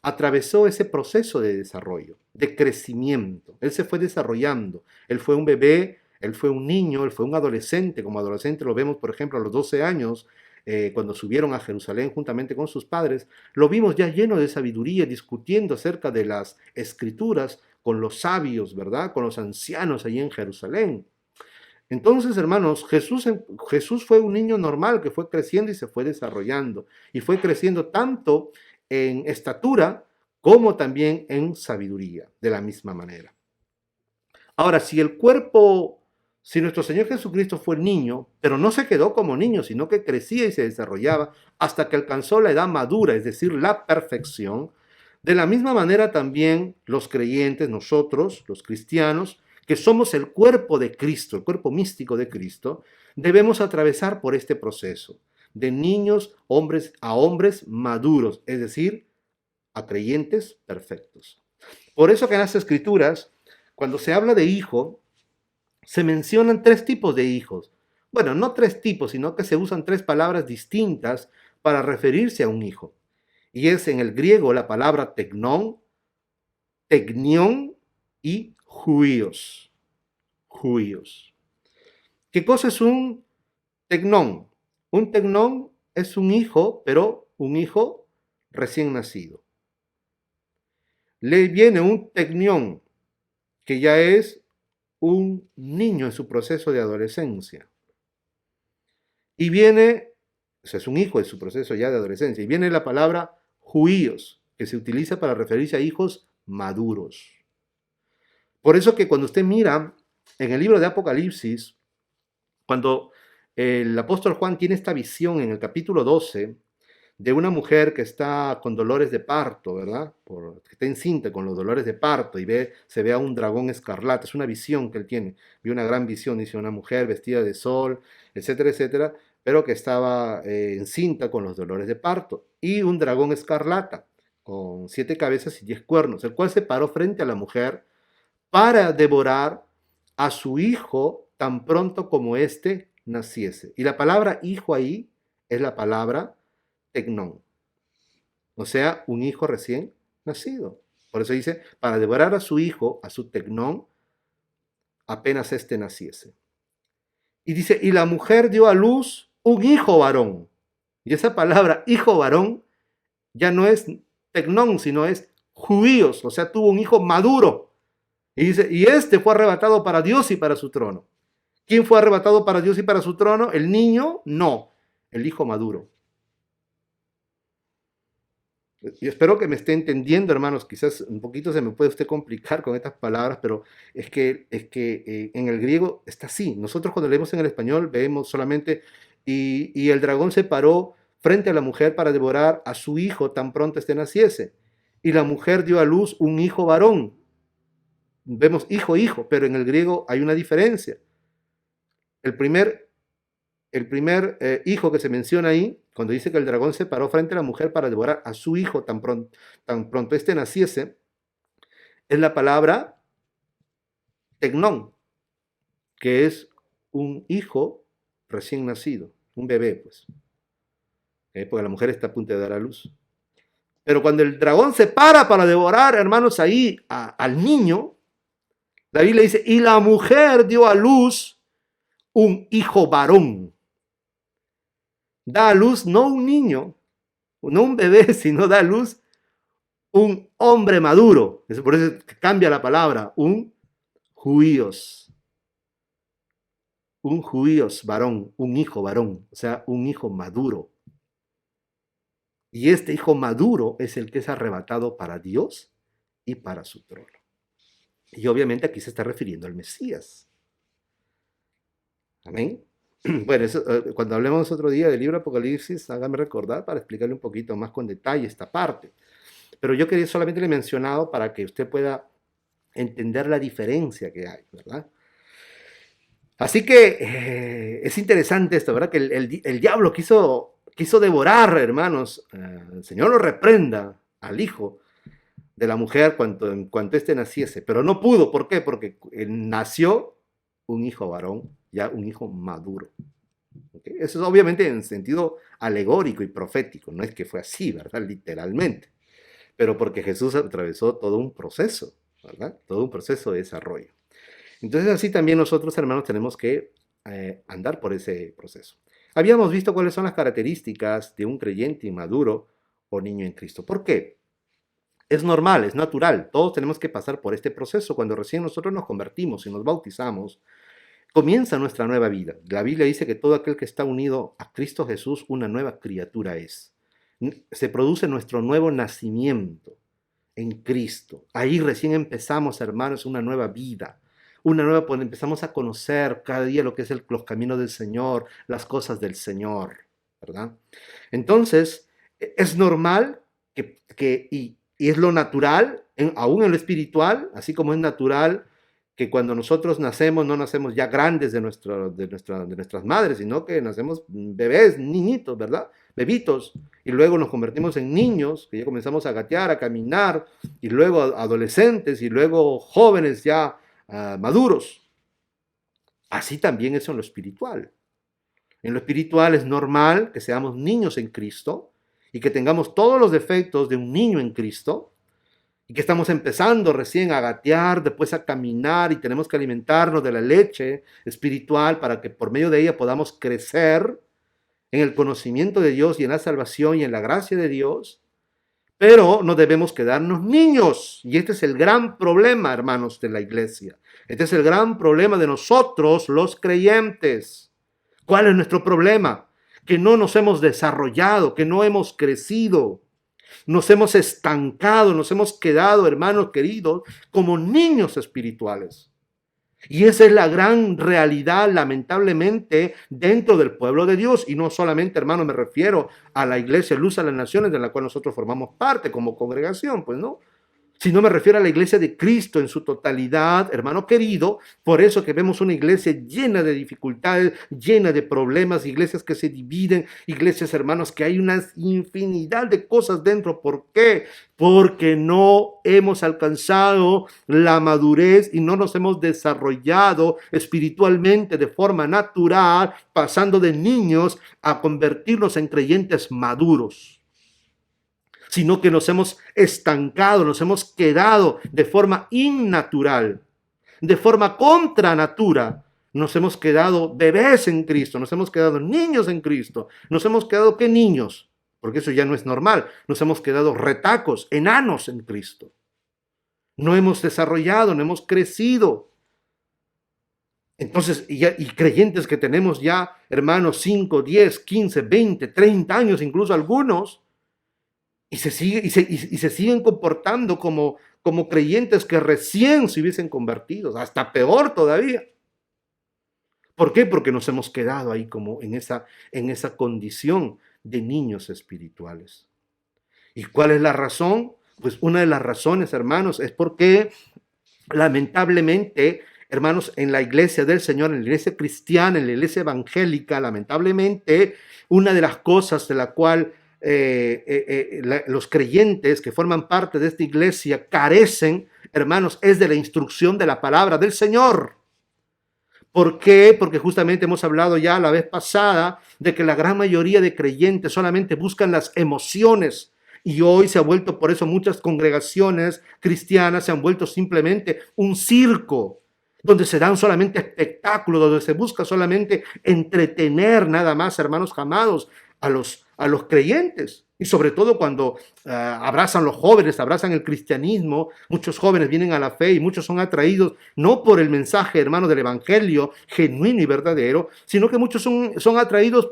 atravesó ese proceso de desarrollo, de crecimiento. Él se fue desarrollando. Él fue un bebé, él fue un niño, él fue un adolescente. Como adolescente lo vemos, por ejemplo, a los 12 años, cuando subieron a Jerusalén juntamente con sus padres, lo vimos ya lleno de sabiduría, discutiendo acerca de las escrituras con los sabios, ¿verdad? Con los ancianos allí en Jerusalén. Entonces, hermanos, Jesús fue un niño normal que fue creciendo y se fue desarrollando. Y fue creciendo tanto en estatura como también en sabiduría, de la misma manera. Ahora, si nuestro Señor Jesucristo fue niño, pero no se quedó como niño, sino que crecía y se desarrollaba hasta que alcanzó la edad madura, es decir, la perfección, de la misma manera también los creyentes, nosotros, los cristianos, que somos el cuerpo de Cristo, el cuerpo místico de Cristo, debemos atravesar por este proceso de niños, hombres a hombres maduros, es decir, a creyentes perfectos. Por eso que en las Escrituras, cuando se habla de hijo, se mencionan tres tipos de hijos. Bueno, no tres tipos, sino que se usan tres palabras distintas para referirse a un hijo. Y es en el griego la palabra tecnón, tecnión y juíos. Juíos. ¿Qué cosa es un tecnón? Un tecnón es un hijo, pero un hijo recién nacido. Le viene un tecnión, que ya es un niño en su proceso de adolescencia. Y viene, o sea, es un hijo en su proceso ya de adolescencia. Y viene la palabra juíos, que se utiliza para referirse a hijos maduros. Por eso que cuando usted mira en el libro de Apocalipsis, cuando el apóstol Juan tiene esta visión en el capítulo 12 de una mujer que está con dolores de parto, ¿verdad? Que está encinta con los dolores de parto y se ve a un dragón escarlata. Es una visión que él tiene. Vio una gran visión, dice, una mujer vestida de sol, etcétera, etcétera, pero que estaba encinta con los dolores de parto. Y un dragón escarlata con 7 cabezas y 10 cuernos, el cual se paró frente a la mujer para devorar a su hijo tan pronto como éste naciese. Y la palabra hijo ahí es la palabra tecnón, o sea, un hijo recién nacido. Por eso dice, para devorar a su hijo, a su tecnón, apenas éste naciese. Y dice, y la mujer dio a luz un hijo varón. Y esa palabra hijo varón ya no es tecnón, sino es juíos, o sea, tuvo un hijo maduro. Y dice, y este fue arrebatado para Dios y para su trono. ¿Quién fue arrebatado para Dios y para su trono? ¿El niño? No, el hijo maduro. Y espero que me esté entendiendo, hermanos. Quizás un poquito se me puede usted complicar con estas palabras, pero es que en el griego está así. Nosotros cuando leemos en el español vemos solamente, y el dragón se paró frente a la mujer para devorar a su hijo tan pronto este naciese. Y la mujer dio a luz un hijo varón. Vemos hijo, hijo, pero en el griego hay una diferencia. El primer hijo que se menciona ahí cuando dice que el dragón se paró frente a la mujer para devorar a su hijo tan pronto éste naciese, es la palabra tecnón, que es un hijo recién nacido, un bebé, pues, porque la mujer está a punto de dar a luz. Pero cuando el dragón se para devorar, hermanos, ahí al niño, la Biblia dice, y la mujer dio a luz un hijo varón. Da a luz no un niño, no un bebé, sino da a luz un hombre maduro. Por eso cambia la palabra, un juíos. Un juíos varón, un hijo varón, o sea, un hijo maduro. Y este hijo maduro es el que es arrebatado para Dios y para su trono. Y obviamente aquí se está refiriendo al Mesías. Amén. Bueno, eso, cuando hablemos otro día del libro Apocalipsis, hágame recordar para explicarle un poquito más con detalle esta parte. Pero yo quería solamente le he mencionado para que usted pueda entender la diferencia que hay, ¿verdad? Así que es interesante esto, ¿verdad? Que el diablo quiso devorar, hermanos. El Señor lo reprenda al hijo de la mujer en cuanto éste naciese, pero no pudo. ¿Por qué? Porque nació un hijo varón, ya un hijo maduro. ¿Okay? Eso es obviamente en sentido alegórico y profético, no es que fue así, ¿verdad? Literalmente, pero porque Jesús atravesó todo un proceso, ¿verdad? Todo un proceso de desarrollo. Entonces así también nosotros, hermanos, tenemos que andar por ese proceso. Habíamos visto cuáles son las características de un creyente inmaduro o niño en Cristo. ¿Por qué? Es normal, es natural. Todos tenemos que pasar por este proceso. Cuando recién nosotros nos convertimos y nos bautizamos, comienza nuestra nueva vida. La Biblia dice que todo aquel que está unido a Cristo Jesús, una nueva criatura es. Se produce nuestro nuevo nacimiento en Cristo. Ahí recién empezamos, hermanos, una nueva vida. Empezamos a conocer cada día lo que es los caminos del Señor, las cosas del Señor, ¿verdad? Entonces, es normal y es lo natural, aún en lo espiritual, así como es natural que cuando nosotros nacemos, no nacemos ya grandes de nuestras madres, sino que nacemos bebés, niñitos, ¿verdad? Bebitos, y luego nos convertimos en niños, que ya comenzamos a gatear, a caminar, y luego adolescentes, y luego jóvenes ya maduros. Así también es en lo espiritual. En lo espiritual es normal que seamos niños en Cristo y que tengamos todos los defectos de un niño en Cristo y que estamos empezando recién a gatear, después a caminar y tenemos que alimentarnos de la leche espiritual para que por medio de ella podamos crecer en el conocimiento de Dios y en la salvación y en la gracia de Dios. Pero no debemos quedarnos niños. Y este es el gran problema, hermanos, de la iglesia. Este es el gran problema de nosotros, los creyentes. ¿Cuál es nuestro problema? Que no nos hemos desarrollado, que no hemos crecido. Nos hemos estancado, nos hemos quedado, hermanos queridos, como niños espirituales. Y esa es la gran realidad, lamentablemente, dentro del pueblo de Dios. Y no solamente, hermano, me refiero a la iglesia Luz a las Naciones, de la cual nosotros formamos parte como congregación, pues no. Sino me refiero a la iglesia de Cristo en su totalidad, hermano querido. Por eso que vemos una iglesia llena de dificultades, llena de problemas, iglesias que se dividen, iglesias, hermanos, que hay una infinidad de cosas dentro. ¿Por qué? Porque no hemos alcanzado la madurez y no nos hemos desarrollado espiritualmente de forma natural, pasando de niños a convertirnos en creyentes maduros, sino que nos hemos estancado, nos hemos quedado de forma innatural, de forma contra natura. Nos hemos quedado bebés en Cristo, nos hemos quedado niños en Cristo, nos hemos quedado ¿qué niños? Porque eso ya no es normal. Nos hemos quedado retacos, enanos en Cristo. No hemos desarrollado, no hemos crecido. Entonces, y creyentes que tenemos ya, hermanos, 5, 10, 15, 20, 30 años, incluso algunos, y se siguen comportando como creyentes que recién se hubiesen convertido, hasta peor todavía. ¿Por qué? Porque nos hemos quedado ahí como en esa condición de niños espirituales. ¿Y cuál es la razón? Pues una de las razones, hermanos, es porque lamentablemente hermanos, en la iglesia del Señor, en la iglesia cristiana, en la iglesia evangélica, lamentablemente, una de las cosas de la cual los creyentes que forman parte de esta iglesia carecen, hermanos, es de la instrucción de la palabra del Señor. ¿Por qué? Porque justamente hemos hablado ya la vez pasada de que la gran mayoría de creyentes solamente buscan las emociones. Y hoy se ha vuelto, por eso muchas congregaciones cristianas se han vuelto simplemente un circo, donde se dan solamente espectáculos, donde se busca solamente entretener nada más, hermanos amados, a los creyentes. Y sobre todo cuando abrazan los jóvenes, abrazan el cristianismo, muchos jóvenes vienen a la fe y muchos son atraídos no por el mensaje, hermano, del evangelio genuino y verdadero, sino que muchos son atraídos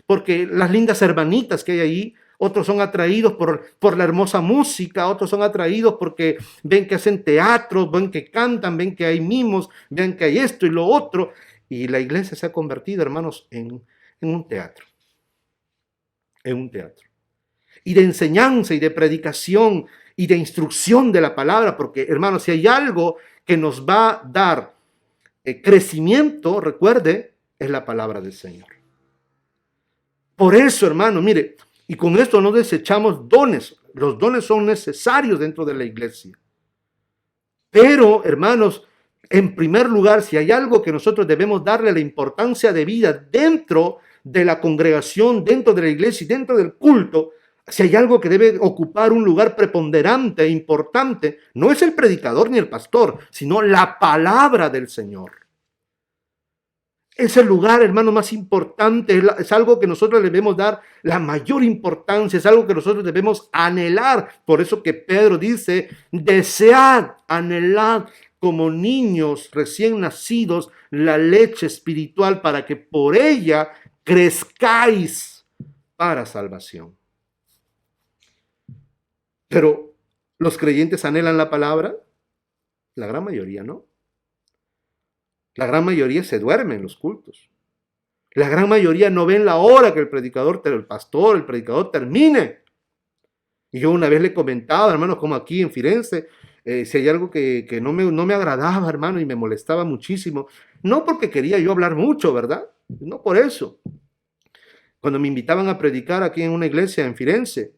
porque las lindas hermanitas que hay ahí, otros son atraídos por la hermosa música, otros son atraídos porque ven que hacen teatro, ven que cantan, ven que hay mimos, ven que hay esto y lo otro. Y la iglesia se ha convertido, hermanos, en un teatro. En un teatro. Y de enseñanza y de predicación y de instrucción de la palabra, porque, hermanos, si hay algo que nos va a dar crecimiento, recuerde, es la palabra del Señor. Por eso, hermano, mire, y con esto no desechamos dones. Los dones son necesarios dentro de la iglesia. Pero, hermanos, en primer lugar, si hay algo que nosotros debemos darle la importancia de vida dentro de la congregación, dentro de la iglesia y dentro del culto, si hay algo que debe ocupar un lugar preponderante e importante, no es el predicador ni el pastor, sino la palabra del Señor. Es el lugar, hermano, más importante, es algo que nosotros debemos dar la mayor importancia, es algo que nosotros debemos anhelar. Por eso que Pedro dice, desead, anhelad como niños recién nacidos la leche espiritual para que por ella crezcáis para salvación. Pero, ¿los creyentes anhelan la palabra? La gran mayoría no. La gran mayoría se duerme en los cultos. La gran mayoría no ven la hora que el predicador termine. Y yo una vez le comentaba, hermanos, como aquí en Firenze, si hay algo que no me agradaba, hermano, y me molestaba muchísimo. No porque quería yo hablar mucho, ¿verdad? No por eso. Cuando me invitaban a predicar aquí en una iglesia en Firenze,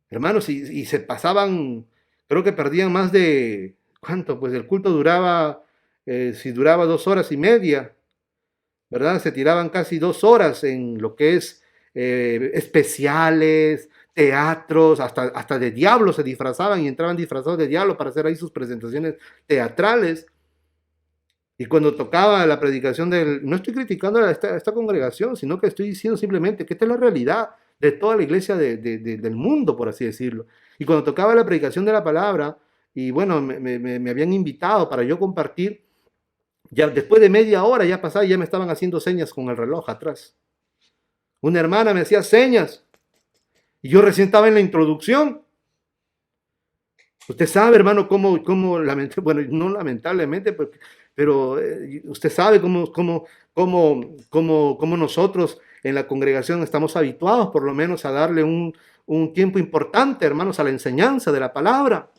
hermanos, y se pasaban, creo que perdían más de, ¿cuánto? Pues el culto duraba, si duraba 2 horas y media, ¿verdad? Se tiraban casi 2 horas en lo que es especiales, teatros, hasta de diablo se disfrazaban y entraban disfrazados de diablo para hacer ahí sus presentaciones teatrales. Y cuando tocaba la predicación no estoy criticando a esta congregación, sino que estoy diciendo simplemente que esta es la realidad de toda la iglesia del mundo, por así decirlo. Y cuando tocaba la predicación de la palabra, y bueno, me habían invitado para yo compartir, ya después de media hora ya pasaba y ya me estaban haciendo señas con el reloj atrás. Una hermana me hacía señas y yo recién estaba en la introducción. Usted sabe, hermano, cómo bueno, no lamentablemente, pero usted sabe cómo nosotros en la congregación estamos habituados por lo menos a darle un tiempo importante, hermanos, a la enseñanza de la palabra.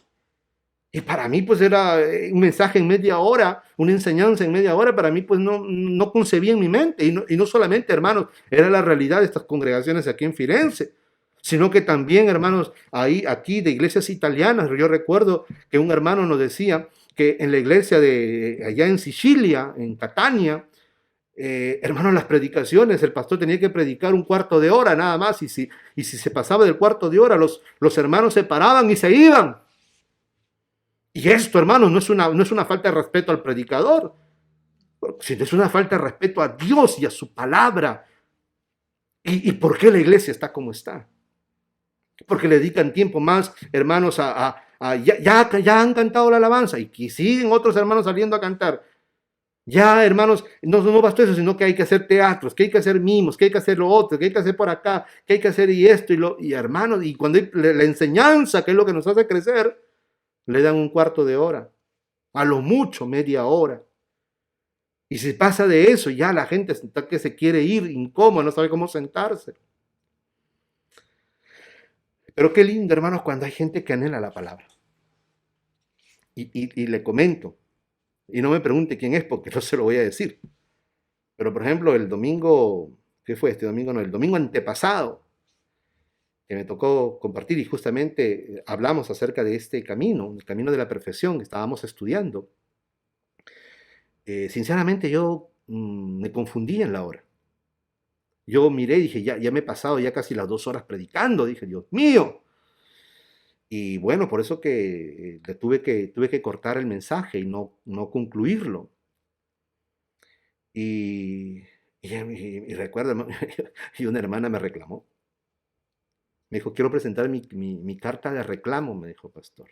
Y para mí, pues era un mensaje en media hora, una enseñanza en media hora, para mí, pues no concebía en mi mente. Y no solamente, hermanos, era la realidad de estas congregaciones aquí en Firenze, sino que también, hermanos, aquí de iglesias italianas. Yo recuerdo que un hermano nos decía que en la iglesia de allá en Sicilia, en Catania, hermanos, las predicaciones, el pastor tenía que predicar un cuarto de hora nada más, y si se pasaba del cuarto de hora, los hermanos se paraban y se iban. Y esto, hermanos, no es una falta de respeto al predicador, sino es una falta de respeto a Dios y a su palabra. ¿Y por qué la iglesia está como está? Porque le dedican tiempo más, hermanos, ya han cantado la alabanza y que siguen otros hermanos saliendo a cantar. Ya, hermanos, no basta eso, sino que hay que hacer teatros, que hay que hacer mimos, que hay que hacer lo otro, que hay que hacer por acá, que hay que hacer y esto y hermanos, y cuando hay la enseñanza, que es lo que nos hace crecer, le dan un cuarto de hora, a lo mucho media hora. Y si pasa de eso, ya la gente está que se quiere ir incómoda, no sabe cómo sentarse. Pero qué lindo, hermanos, cuando hay gente que anhela la palabra. Y le comento, Y no me pregunte quién es porque no se lo voy a decir. Pero por ejemplo, el domingo, ¿qué fue este domingo? No, el domingo antepasado, que me tocó compartir y justamente hablamos acerca de este camino, el camino de la perfección que estábamos estudiando. Sinceramente yo me confundí en la hora. Yo miré y dije, ya me he pasado ya casi las 2 horas predicando, dije, Dios mío. Y bueno, por eso que tuve que cortar el mensaje y no concluirlo. Y, y recuerdo, hermano, y una hermana me reclamó. Me dijo, quiero presentar mi carta de reclamo, me dijo, pastor.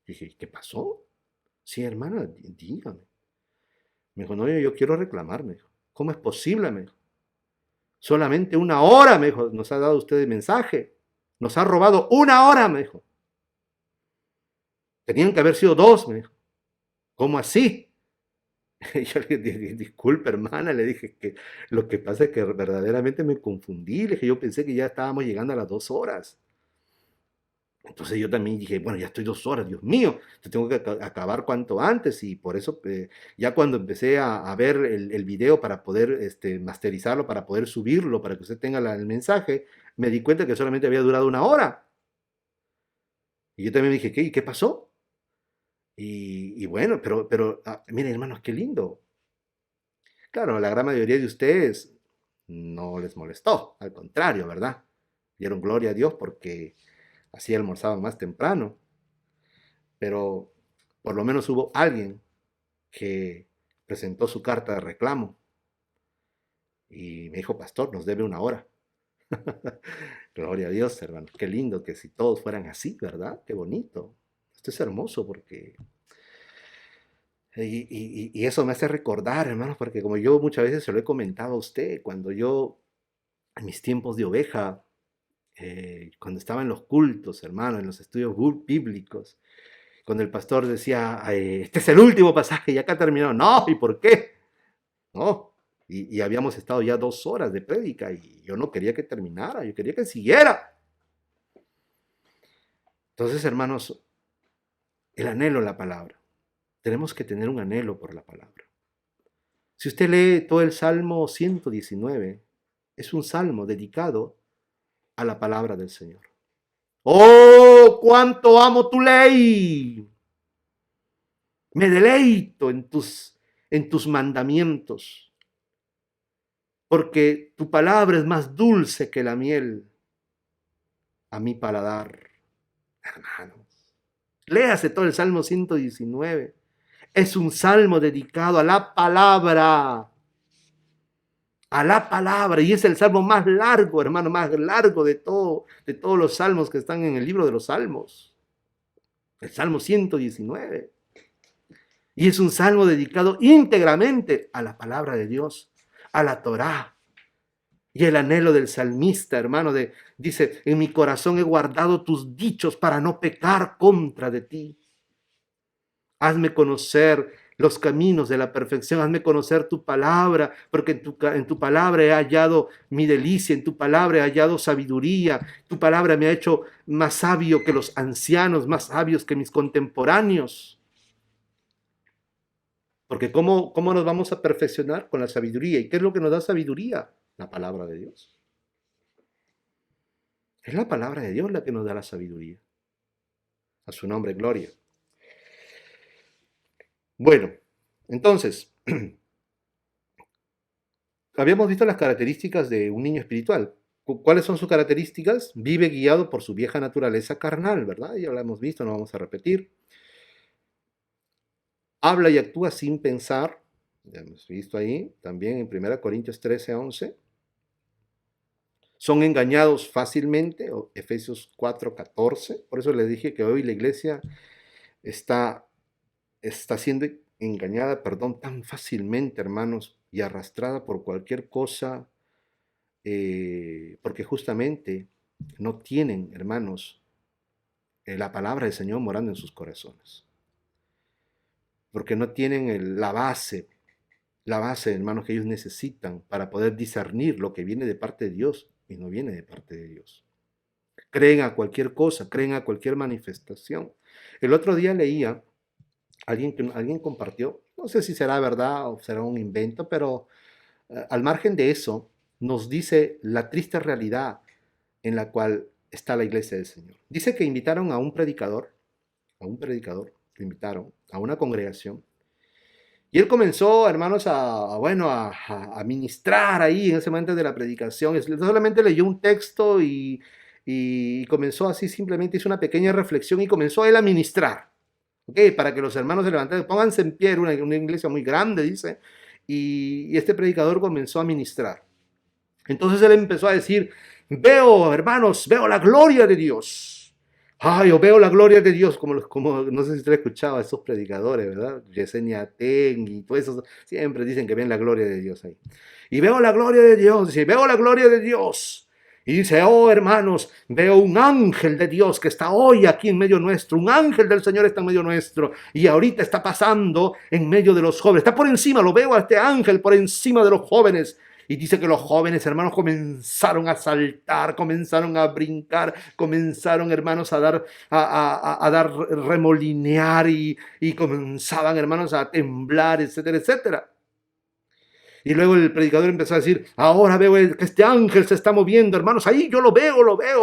Dije, ¿qué pasó? Sí, hermana, dígame. Me dijo, no, yo quiero reclamar, me dijo. ¿Cómo es posible? Me dijo. Solamente 1 hora, me dijo, nos ha dado usted el mensaje. Nos ha robado 1 hora, me dijo. Tenían que haber sido 2, me dijo. ¿Cómo así? Y yo le dije, disculpe, hermana, le dije que lo que pasa es que verdaderamente me confundí. Le dije, yo pensé que ya estábamos llegando a las 2 horas. Entonces yo también dije, bueno, ya estoy 2 horas, Dios mío, te tengo que acabar cuanto antes. Y por eso ya cuando empecé a ver el video para poder masterizarlo, para poder subirlo, para que usted tenga el mensaje, me di cuenta que solamente había durado 1 hora. Y yo también dije, ¿qué? ¿Y qué pasó? Y bueno, pero miren hermanos, qué lindo. Claro, la gran mayoría de ustedes no les molestó, al contrario, ¿verdad? Dieron gloria a Dios porque así almorzaban más temprano, pero por lo menos hubo alguien que presentó su carta de reclamo y me dijo, pastor, nos debe 1 hora. Gloria a Dios, hermano. Qué lindo que si todos fueran así, ¿verdad? Qué bonito. Esto es hermoso porque... Y eso me hace recordar, hermanos, porque como yo muchas veces se lo he comentado a usted, cuando yo, en mis tiempos de oveja, cuando estaba en los cultos, hermano, en los estudios bíblicos, cuando el pastor decía, este es el último pasaje y acá terminó. No, ¿y por qué? No. Y habíamos estado ya 2 horas de prédica y yo no quería que terminara, yo quería que siguiera. Entonces, hermanos, el anhelo en la palabra. Tenemos que tener un anhelo por la palabra. Si usted lee todo el Salmo 119, es un salmo dedicado a la palabra del Señor. ¡Oh, cuánto amo tu ley! Me deleito en tus mandamientos, porque tu palabra es más dulce que la miel a mi paladar. Hermanos, léase todo el Salmo 119. Es un salmo dedicado a la palabra, y es el salmo más largo, hermano, más largo de todos los salmos que están en el libro de los salmos. El Salmo 119. Y es un salmo dedicado íntegramente a la palabra de Dios, a la Torá. Y el anhelo del salmista, hermano, dice, en mi corazón he guardado tus dichos para no pecar contra de ti. Hazme conocer los caminos de la perfección, hazme conocer tu palabra, porque en tu palabra he hallado mi delicia, en tu palabra he hallado sabiduría, tu palabra me ha hecho más sabio que los ancianos, más sabios que mis contemporáneos. Porque ¿cómo nos vamos a perfeccionar? Con la sabiduría. ¿Y qué es lo que nos da sabiduría? La palabra de Dios. Es la palabra de Dios la que nos da la sabiduría. A su nombre, gloria. Bueno, entonces, habíamos visto las características de un niño espiritual. ¿Cuáles son sus características? Vive guiado por su vieja naturaleza carnal, ¿verdad? Ya lo hemos visto, no vamos a repetir. Habla y actúa sin pensar. Ya hemos visto ahí también en 1 Corintios 13:11. Son engañados fácilmente, Efesios 4:14. Por eso les dije que hoy la iglesia está siendo engañada, perdón, tan fácilmente, hermanos, y arrastrada por cualquier cosa, porque justamente no tienen, hermanos, la palabra del Señor morando en sus corazones, porque no tienen la base, hermanos, que ellos necesitan para poder discernir lo que viene de parte de Dios y no viene de parte de Dios. Creen a cualquier cosa, creen a cualquier manifestación. El otro día leía, alguien compartió No sé si será verdad o será un invento, pero al margen de eso, nos dice la triste realidad en la cual está la iglesia del Señor. Dice que invitaron a un predicador, lo invitaron a una congregación. Y él comenzó, hermanos, bueno, a ministrar ahí en ese momento de la predicación. Solamente leyó un texto y comenzó así, simplemente hizo una pequeña reflexión y comenzó él a ministrar. ¿Ok? Para que los hermanos se levanten, pónganse en pie, era una iglesia muy grande, dice. Y este predicador comenzó a ministrar. Entonces él empezó a decir, veo, hermanos, veo la gloria de Dios. Ay, yo veo la gloria de Dios, como no sé si usted ha escuchado a esos predicadores, ¿verdad? Yesenia Ten y todo eso, siempre dicen que ven la gloria de Dios ahí. Y veo la gloria de Dios, dice, veo la gloria de Dios. Y dice, oh hermanos, veo un ángel de Dios que está hoy aquí en medio nuestro, un ángel del Señor está en medio nuestro y ahorita está pasando en medio de los jóvenes, está por encima, lo veo a este ángel por encima de los jóvenes. Y dice que los jóvenes, hermanos, comenzaron a saltar, comenzaron a brincar, comenzaron, hermanos, a dar remolinear y comenzaban, hermanos, a temblar, etcétera, etcétera. Y luego el predicador empezó a decir, ahora veo que este ángel se está moviendo, hermanos, ahí yo lo veo,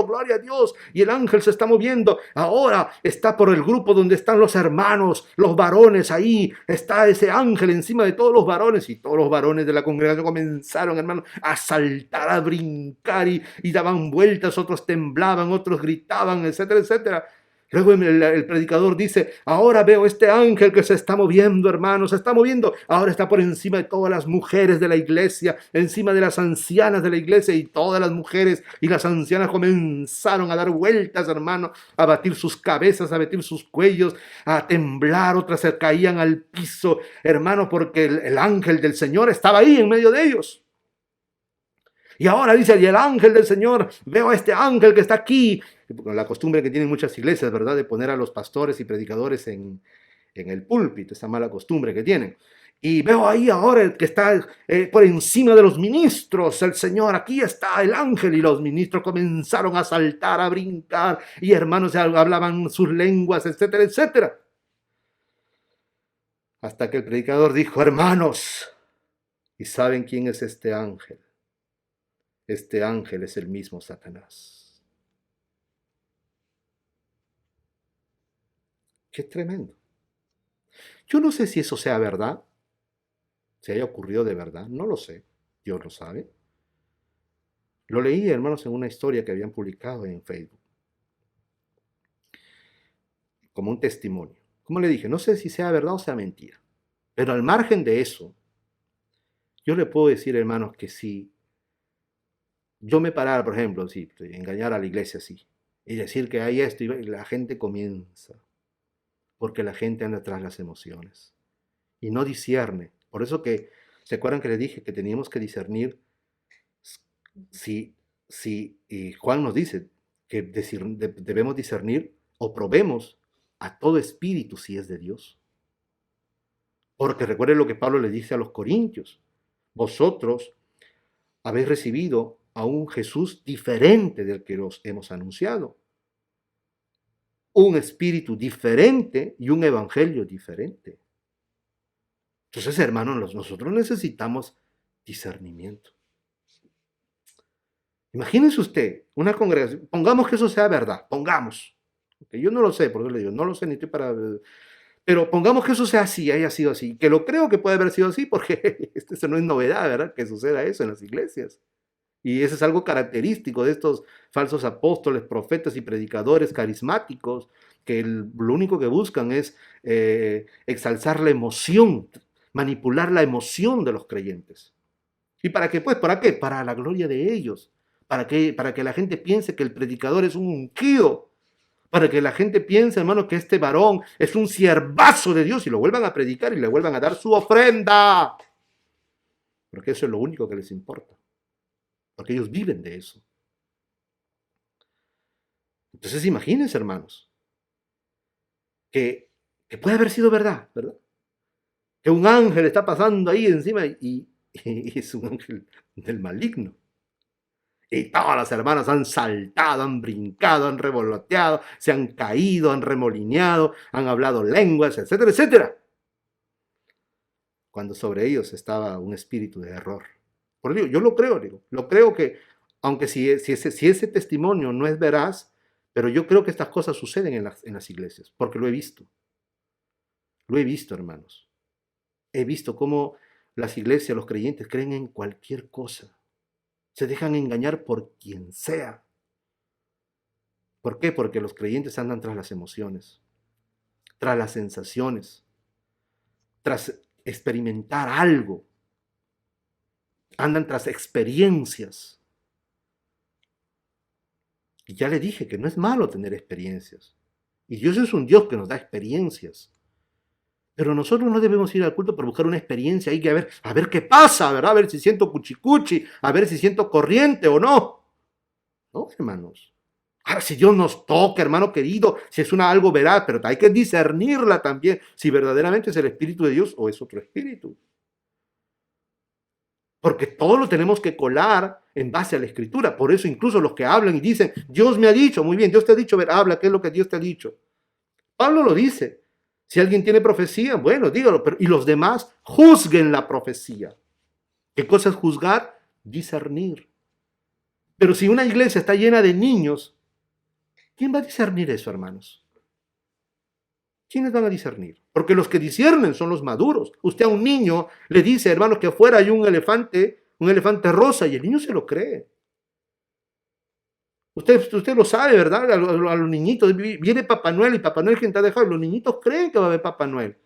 gloria a Dios. Y el ángel se está moviendo, ahora está por el grupo donde están los hermanos, los varones, ahí está ese ángel encima de todos los varones. Y todos los varones de la congregación comenzaron, hermanos, a saltar, a brincar y daban vueltas, otros temblaban, otros gritaban, etcétera, etcétera. Luego el predicador dice, ahora veo este ángel que se está moviendo, hermanos, se está moviendo. Ahora está por encima de todas las mujeres de la iglesia, encima de las ancianas de la iglesia, y todas las mujeres y las ancianas comenzaron a dar vueltas, hermano, a batir sus cabezas, a batir sus cuellos, a temblar, otras se caían al piso, hermano, porque el ángel del Señor estaba ahí en medio de ellos. Y ahora dice, y el ángel del Señor, veo a este ángel que está aquí. La costumbre que tienen muchas iglesias, ¿verdad? De poner a los pastores y predicadores en el púlpito, esa mala costumbre que tienen. Y veo ahí ahora que está por encima de los ministros, el Señor, aquí está el ángel. Y los ministros comenzaron a saltar, a brincar, y hermanos hablaban sus lenguas, etcétera, etcétera. Hasta que el predicador dijo, hermanos, ¿y saben quién es este ángel? Este ángel es el mismo Satanás. Qué tremendo. Yo no sé si eso sea verdad, si haya ocurrido de verdad, no lo sé, Dios lo sabe. Lo leí, hermanos, en una historia que habían publicado en Facebook, como un testimonio. Como le dije, no sé si sea verdad o sea mentira, pero al margen de eso, yo le puedo decir, hermanos, que si yo me parara, por ejemplo, si engañar a la iglesia así, y decir que hay esto, y la gente comienza, porque la gente anda tras las emociones y no discierne. Por eso que, ¿se acuerdan que le dije que teníamos que discernir y Juan nos dice que debemos discernir o probemos a todo espíritu si es de Dios? Porque recuerden lo que Pablo le dice a los corintios, vosotros habéis recibido a un Jesús diferente del que os hemos anunciado, un espíritu diferente y un evangelio diferente. Entonces, hermanos, nosotros necesitamos discernimiento. Imagínense usted una congregación, pongamos que eso sea verdad, pongamos. Okay, yo no lo sé, por eso le digo, no lo sé ni estoy para... Pero pongamos que eso sea así, haya sido así, que lo creo que puede haber sido así, porque eso no es novedad, ¿verdad? Que suceda eso en las iglesias. Y eso es algo característico de estos falsos apóstoles, profetas y predicadores carismáticos, que lo único que buscan es exalzar la emoción, manipular la emoción de los creyentes. ¿Y para qué? Pues, ¿para qué? Para la gloria de ellos. Para que la gente piense que el predicador es un ungido. Para que la gente piense, hermano, que este varón es un siervazo de Dios y lo vuelvan a predicar y le vuelvan a dar su ofrenda. Porque eso es lo único que les importa. Porque ellos viven de eso. Entonces imagínense, hermanos, que puede haber sido verdad, ¿verdad? Que un ángel está pasando ahí encima y es un ángel del maligno. Y todas las hermanas han saltado, han brincado, han revoloteado, se han caído, han remolineado, han hablado lenguas, etcétera, etcétera. cuando sobre ellos estaba un espíritu de error. Por ello, yo lo creo, digo, lo creo que, aunque si ese testimonio no es veraz, pero yo creo que estas cosas suceden en las iglesias, porque lo he visto, hermanos. He visto cómo las iglesias, los creyentes creen en cualquier cosa, se dejan engañar por quien sea. ¿Por qué? Porque los creyentes andan tras las emociones, tras las sensaciones, tras experimentar algo, andan tras experiencias. Y ya le dije que no es malo tener experiencias. Y Dios es un Dios que nos da experiencias. Pero nosotros no debemos ir al culto por buscar una experiencia ahí que a ver qué pasa, ¿verdad? A ver si siento cuchicuchi, a ver si siento corriente o no. No, hermanos. Ahora, si Dios nos toca, hermano querido, si es algo veraz, pero hay que discernirla también, si verdaderamente es el Espíritu de Dios o es otro espíritu. Porque todo lo tenemos que colar en base a la Escritura. Por eso incluso los que hablan y dicen, Dios me ha dicho, muy bien, Dios te ha dicho, ver, habla, ¿qué es lo que Dios te ha dicho? Pablo lo dice. Si alguien tiene profecía, bueno, dígalo, pero y los demás juzguen la profecía. ¿Qué cosa es juzgar? Discernir. Pero si una iglesia está llena de niños, ¿quién va a discernir eso, hermanos? ¿Quiénes van a discernir? Porque los que disciernen son los maduros. Usted a un niño le dice, hermanos, que afuera hay un elefante rosa, y el niño se lo cree. Usted lo sabe, ¿verdad? A los niñitos, viene Papá Noel y Papá Noel quien te ha dejado. Los niñitos creen que va a haber Papá Noel.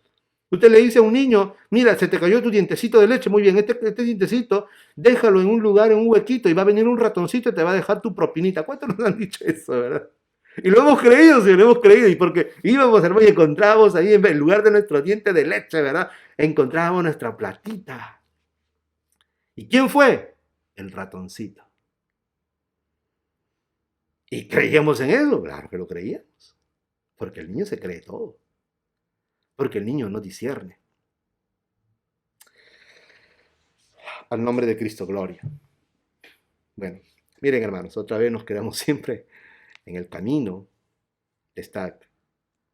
Usted le dice a un niño, mira, se te cayó tu dientecito de leche, muy bien, este dientecito, déjalo en un lugar, en un huequito, y va a venir un ratoncito y te va a dejar tu propinita. ¿Cuántos nos han dicho eso, verdad? Y lo hemos creído, sí, lo hemos creído, y porque íbamos, hermano, y encontrábamos ahí, en lugar de nuestro diente de leche, ¿verdad? Encontrábamos nuestra platita. ¿Y quién fue? El ratoncito. ¿Y creíamos en eso? Claro que lo creíamos. Porque el niño se cree todo. Porque el niño no discierne. Al nombre de Cristo, gloria. Bueno, miren, hermanos, otra vez nos quedamos siempre en el camino de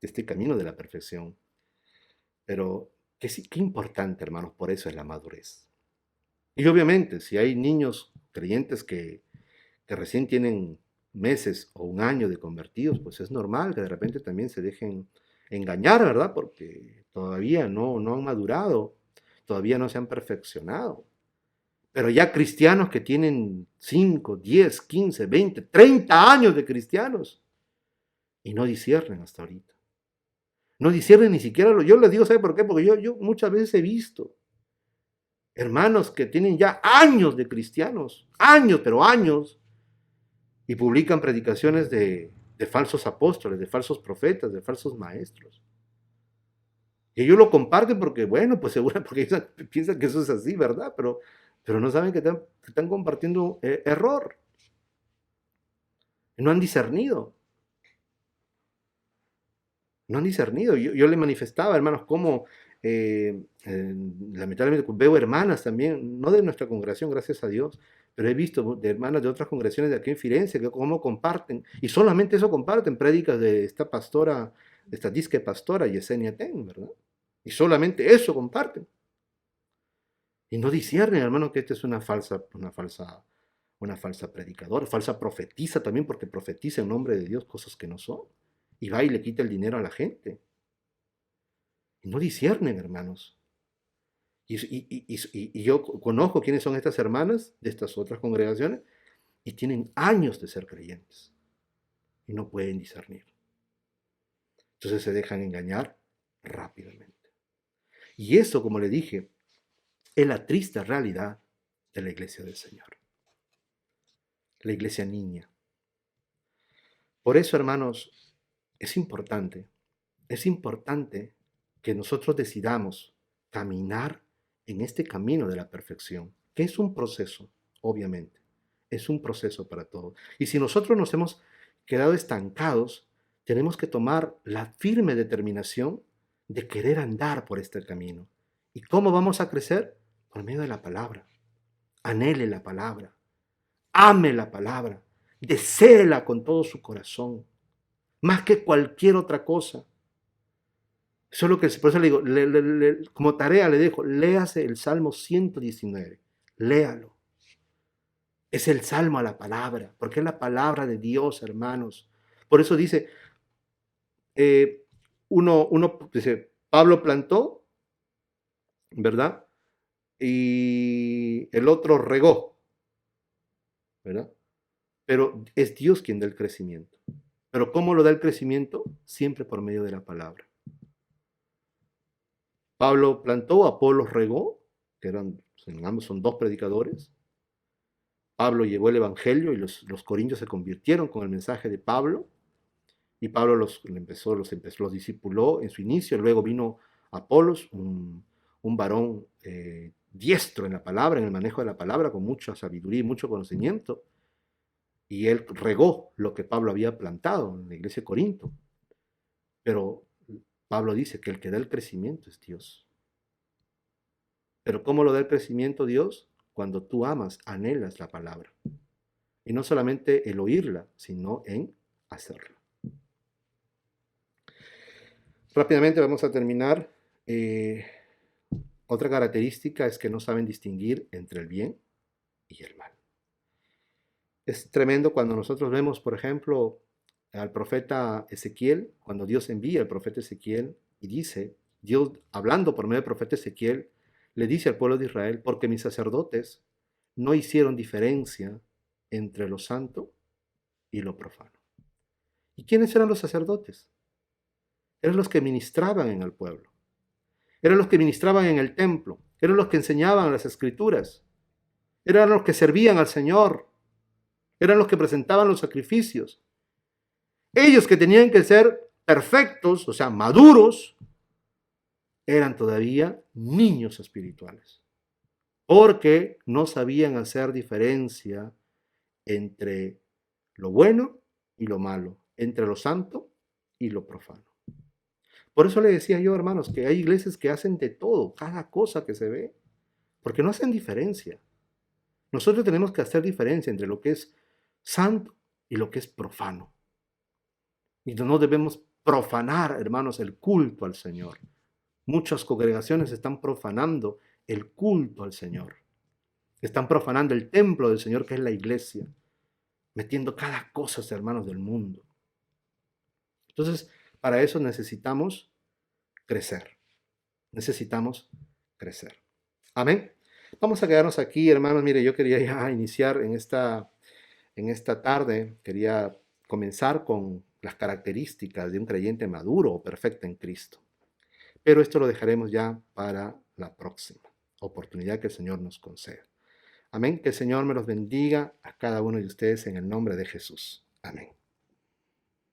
este camino de la perfección. Pero qué importante, hermanos, por eso es la madurez. Y obviamente, si hay niños creyentes que recién tienen meses o un año de convertidos, pues es normal que de repente también se dejen engañar, ¿verdad? Porque todavía no han madurado, todavía no se han perfeccionado. Pero ya cristianos que tienen 5, 10, 15, 20, 30 años de cristianos y no disciernen hasta ahorita. No disciernen ni siquiera, yo les digo, ¿sabe por qué? Porque yo muchas veces he visto hermanos que tienen ya años de cristianos, años, pero años, y publican predicaciones de falsos apóstoles, de falsos profetas, de falsos maestros. Y ellos lo comparten porque, bueno, pues seguro, porque ellos piensan que eso es así, ¿verdad? Pero no saben que están compartiendo error. No han discernido. No han discernido. Yo le manifestaba, hermanos, cómo lamentablemente veo hermanas también, no de nuestra congregación, gracias a Dios, pero he visto de hermanas de otras congregaciones de aquí en Firenze que cómo comparten, y solamente eso comparten, prédicas de esta pastora, de esta disque pastora Yesenia Ten, ¿verdad? Y solamente eso comparten. Y no disciernen, hermano, que esta es una falsa predicadora, falsa profetiza también, porque profetiza en nombre de Dios cosas que no son. Y va y le quita el dinero a la gente. Y no disciernen, hermanos. Y yo conozco quiénes son estas hermanas de estas otras congregaciones y tienen años de ser creyentes y no pueden discernir. Entonces se dejan engañar rápidamente. Y eso, como le dije, es la triste realidad de la iglesia del Señor. La iglesia niña. Por eso, hermanos, es importante que nosotros decidamos caminar en este camino de la perfección, que es un proceso, obviamente, es un proceso para todos. Y si nosotros nos hemos quedado estancados, tenemos que tomar la firme determinación de querer andar por este camino. ¿Y cómo vamos a crecer? Por medio de la palabra. Anhele la palabra, ame la palabra, deséela con todo su corazón, más que cualquier otra cosa. Solo que, por eso le digo, como tarea le dejo, léase el Salmo 119, léalo. Es el salmo a la palabra, porque es la palabra de Dios, hermanos. Por eso dice, eh, dice, Pablo plantó, ¿verdad? Y el otro regó, ¿verdad? Pero es Dios quien da el crecimiento. Pero ¿cómo lo da el crecimiento? Siempre por medio de la palabra. Pablo plantó, Apolos regó, que eran, en ambos son dos predicadores. Pablo llevó el evangelio y los corintios se convirtieron con el mensaje de Pablo. Y Pablo los discipuló en su inicio. Luego vino Apolos, un varón diestro en la palabra, en el manejo de la palabra, con mucha sabiduría y mucho conocimiento. Y él regó lo que Pablo había plantado en la iglesia de Corinto. Pero Pablo dice que el que da el crecimiento es Dios. Pero ¿cómo lo da el crecimiento Dios? Cuando tú amas, anhelas la palabra. Y no solamente el oírla, sino en hacerla. Rápidamente vamos a terminar. Otra característica es que no saben distinguir entre el bien y el mal. Es tremendo cuando nosotros vemos, por ejemplo, al profeta Ezequiel, cuando Dios envía al profeta Ezequiel y dice, Dios hablando por medio del profeta Ezequiel, le dice al pueblo de Israel, porque mis sacerdotes no hicieron diferencia entre lo santo y lo profano. ¿Y quiénes eran los sacerdotes? Eran los que ministraban en el pueblo. Eran los que ministraban en el templo. Eran los que enseñaban las escrituras. Eran los que servían al Señor. Eran los que presentaban los sacrificios. Ellos que tenían que ser perfectos, o sea, maduros, eran todavía niños espirituales. Porque no sabían hacer diferencia entre lo bueno y lo malo, entre lo santo y lo profano. Por eso le decía yo, hermanos, que hay iglesias que hacen de todo, cada cosa que se ve, porque no hacen diferencia. Nosotros tenemos que hacer diferencia entre lo que es santo y lo que es profano. Y no debemos profanar, hermanos, el culto al Señor. Muchas congregaciones están profanando el culto al Señor. Están profanando el templo del Señor, que es la iglesia, metiendo cada cosa, hermanos, del mundo. Entonces, para eso necesitamos crecer. Necesitamos crecer. Amén. Vamos a quedarnos aquí, hermanos. Mire, yo quería ya iniciar en esta tarde, quería comenzar con las características de un creyente maduro o perfecto en Cristo. Pero esto lo dejaremos ya para la próxima oportunidad que el Señor nos conceda. Amén. Que el Señor me los bendiga a cada uno de ustedes en el nombre de Jesús. Amén.